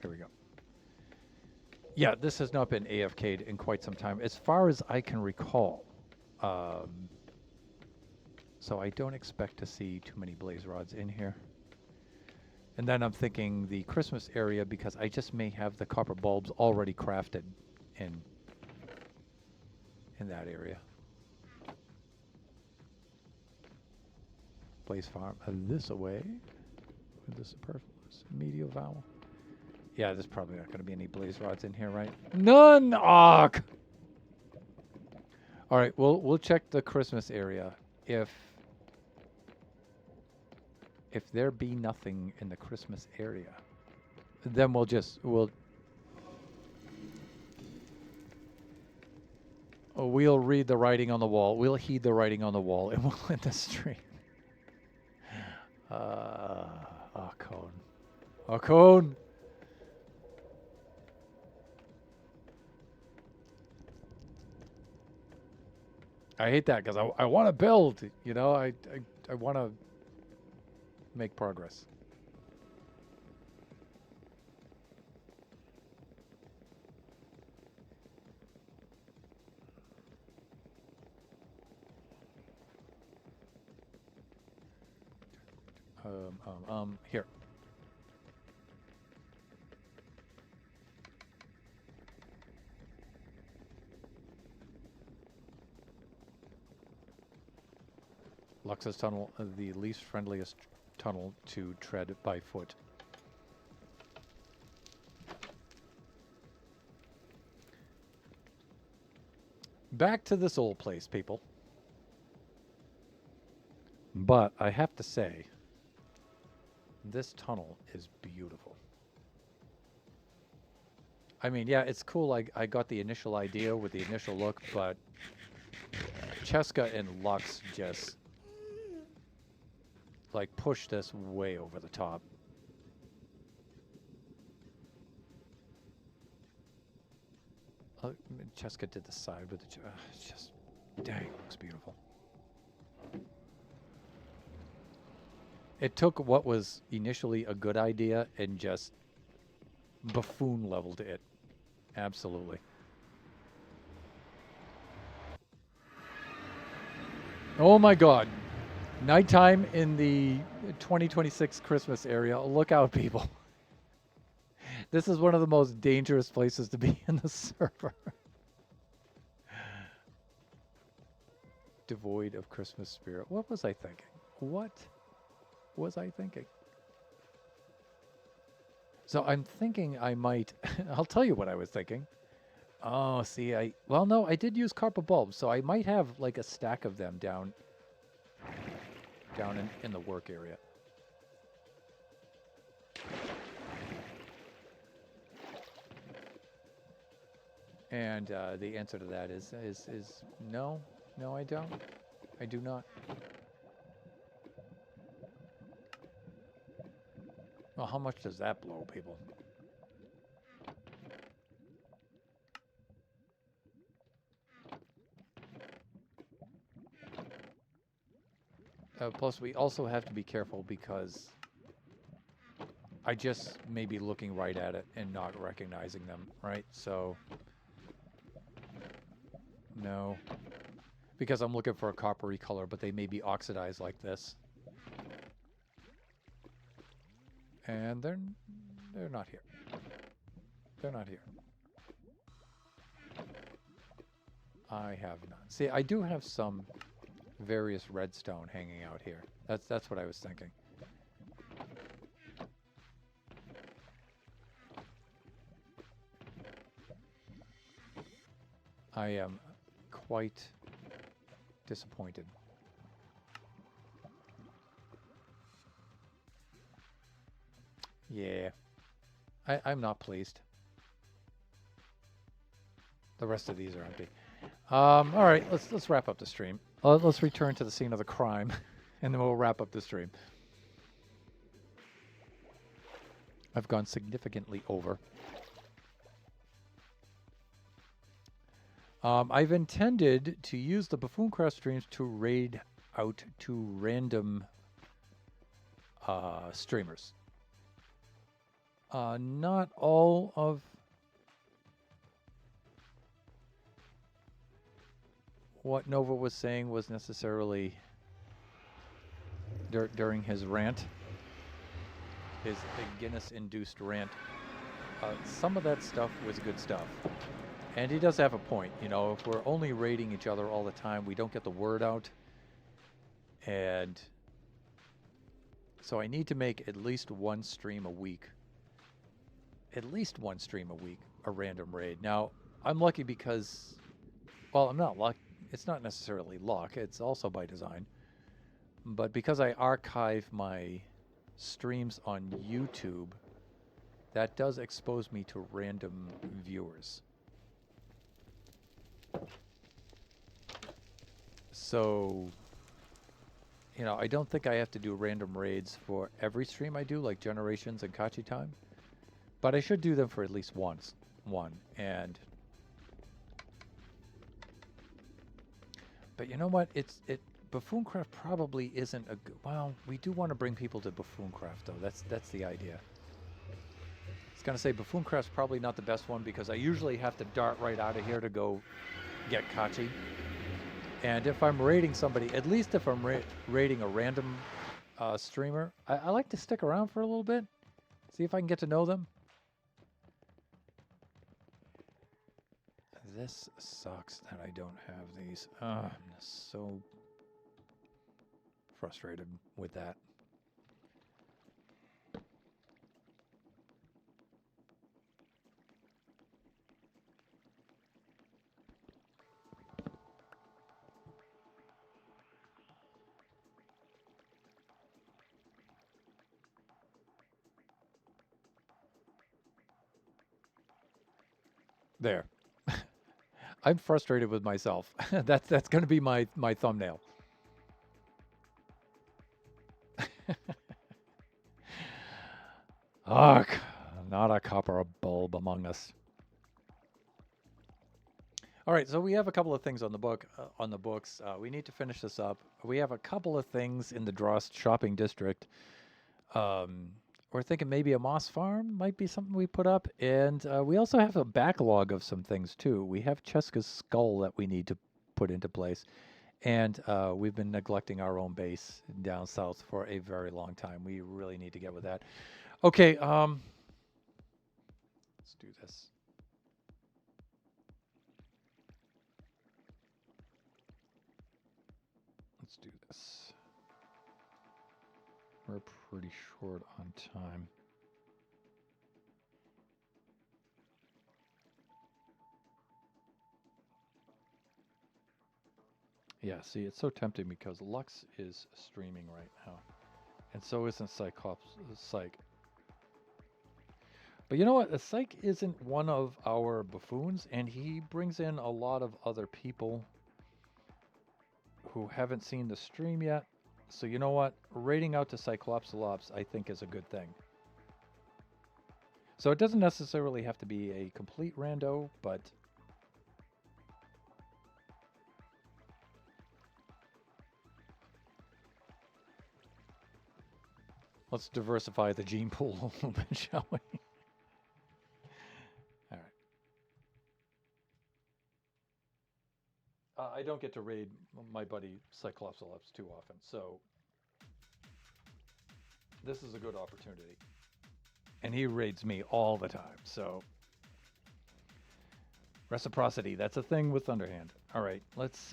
S1: Here we go. Yeah, this has not been AFK'd in quite some time, as far as I can recall. So I don't expect to see too many blaze rods in here. And then I'm thinking the Christmas area, because I just may have the copper bulbs already crafted in that area. Blaze farm this away. With the superfluous medial vowel. Yeah, there's probably not going to be any blaze rods in here, right? None. Ark. All right, we'll check the Christmas area. If there be nothing in the Christmas area, then we'll read the writing on the wall. We'll heed the writing on the wall, and we'll end the stream. Cone. Cone. I hate that because I want to build, you know, I want to make progress. Here. Luxus Tunnel, the least friendliest tunnel to tread by foot. Back to this old place, people. But I have to say, this tunnel is beautiful. I mean, yeah, it's cool. I got the initial idea with the initial look, but Cheska and Lux just like push this way over the top. Cheska did the side with the it's just, dang, it looks beautiful. It took what was initially a good idea and just buffoon leveled it. Absolutely. Oh my God. Nighttime in the 2026 Christmas area. Look out, people. This is one of the most dangerous places to be in the server. Devoid of Christmas spirit. What was I thinking? What was I thinking? So I'm thinking I might... I'll tell you what I was thinking. Oh, see, well, no, I did use copper bulbs, so I might have like a stack of them down in the work area. And the answer to that is no, I don't. I do not. Well, how much does that blow, people? Plus, we also have to be careful because I just may be looking right at it and not recognizing them, right? So, no. Because I'm looking for a coppery color, but they may be oxidized like this. And they're not here. They're not here. I have none. See, I do have some various redstone hanging out here. That's what I was thinking. I am quite disappointed. Yeah. I'm not pleased. The rest of these are empty. All right, let's wrap up the stream. Let's return to the scene of the crime, and then we'll wrap up the stream. I've gone significantly over. I've intended to use the Buffooncraft streams to raid out to random streamers. Not all of what Nova was saying was necessarily during his rant, his Guinness-induced rant. Some of that stuff was good stuff. And he does have a point. You know, if we're only raiding each other all the time, we don't get the word out. And so I need to make at least one stream a week. At least one stream a week, a random raid. Now, I'm lucky because, well, I'm not lucky. It's not necessarily luck. It's also by design. But because I archive my streams on YouTube, that does expose me to random viewers. So, you know, I don't think I have to do random raids for every stream I do, like Generations and Kachi Time. But I should do them for at least one. But you know what? Buffooncraft probably isn't a good... Well, we do want to bring people to Buffooncraft, though. That's the idea. I was going to say Buffooncraft's probably not the best one because I usually have to dart right out of here to go get Kachi. And if I'm raiding somebody, at least if I'm raiding a random streamer, I like to stick around for a little bit, see if I can get to know them. This sucks that I don't have these. I'm so frustrated with that. There. I'm frustrated with myself. That's going to be my thumbnail. Ugh, not a copper bulb among us. All right, so we have a couple of things on the books. We need to finish this up. We have a couple of things in the Drost shopping district. We're thinking maybe a moss farm might be something we put up. And we also have a backlog of some things, too. We have Cheska's skull that we need to put into place. And we've been neglecting our own base down south for a very long time. We really need to get with that. Okay, let's do this. Let's do this. We're pretty short on time. Yeah, see, it's so tempting because Lux is streaming right now. And so isn't Psych. But you know what? Psych isn't one of our buffoons, and he brings in a lot of other people who haven't seen the stream yet. So you know what? Rating out to Cyclopsalops, I think, is a good thing. So it doesn't necessarily have to be a complete rando, but let's diversify the gene pool a little bit, shall we? All right. I don't get to raid my buddy Cyclopsalops too often, so this is a good opportunity. And he raids me all the time, so reciprocity, that's a thing with Thunderhand. All right, let's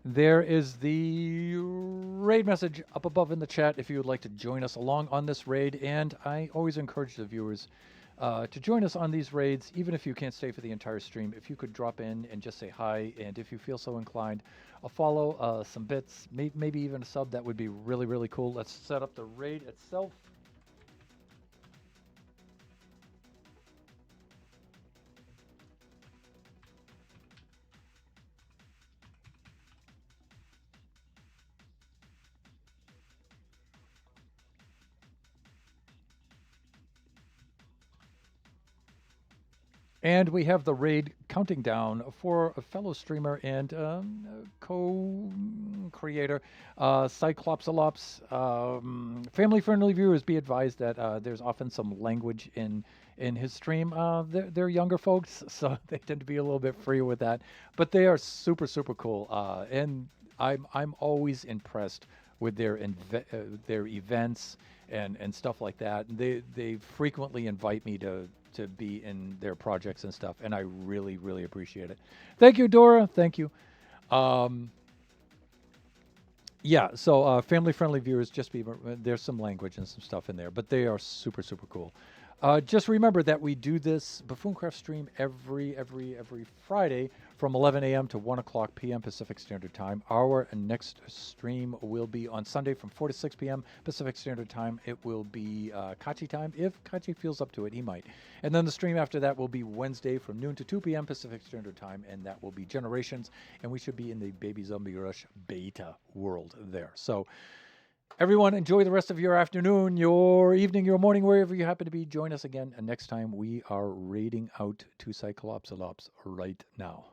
S1: there is the raid message up above in the chat if you would like to join us along on this raid. And I always encourage the viewers to join us on these raids, even if you can't stay for the entire stream. If you could drop in and just say hi, and if you feel so inclined, a follow, some bits, maybe even a sub, that would be really, really cool. Let's set up the raid itself. And we have the raid counting down for a fellow streamer and co-creator, Cyclopsalops. Family-friendly viewers, be advised that there's often some language in his stream. They're younger folks, so they tend to be a little bit freer with that. But they are super, super cool. And I'm always impressed with their events and stuff like that. They frequently invite me to be in their projects and stuff, and I really, really appreciate it. Thank you, Dora. Thank you. Yeah, so family-friendly viewers, just be there's some language and some stuff in there, but they are super, super cool. Just remember that we do this Buffooncraft stream every Friday from 11 a.m. to 1 o'clock p.m. Pacific Standard Time. Our next stream will be on Sunday from 4 to 6 p.m. Pacific Standard Time. It will be Kachi time. If Kachi feels up to it, he might. And then the stream after that will be Wednesday from noon to 2 p.m. Pacific Standard Time, and that will be Generations. And we should be in the Baby Zombie Rush beta world there. So everyone, enjoy the rest of your afternoon, your evening, your morning, wherever you happen to be. Join us again. And next time we are raiding out to Cyclopsalops right now.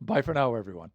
S1: Bye for now, everyone.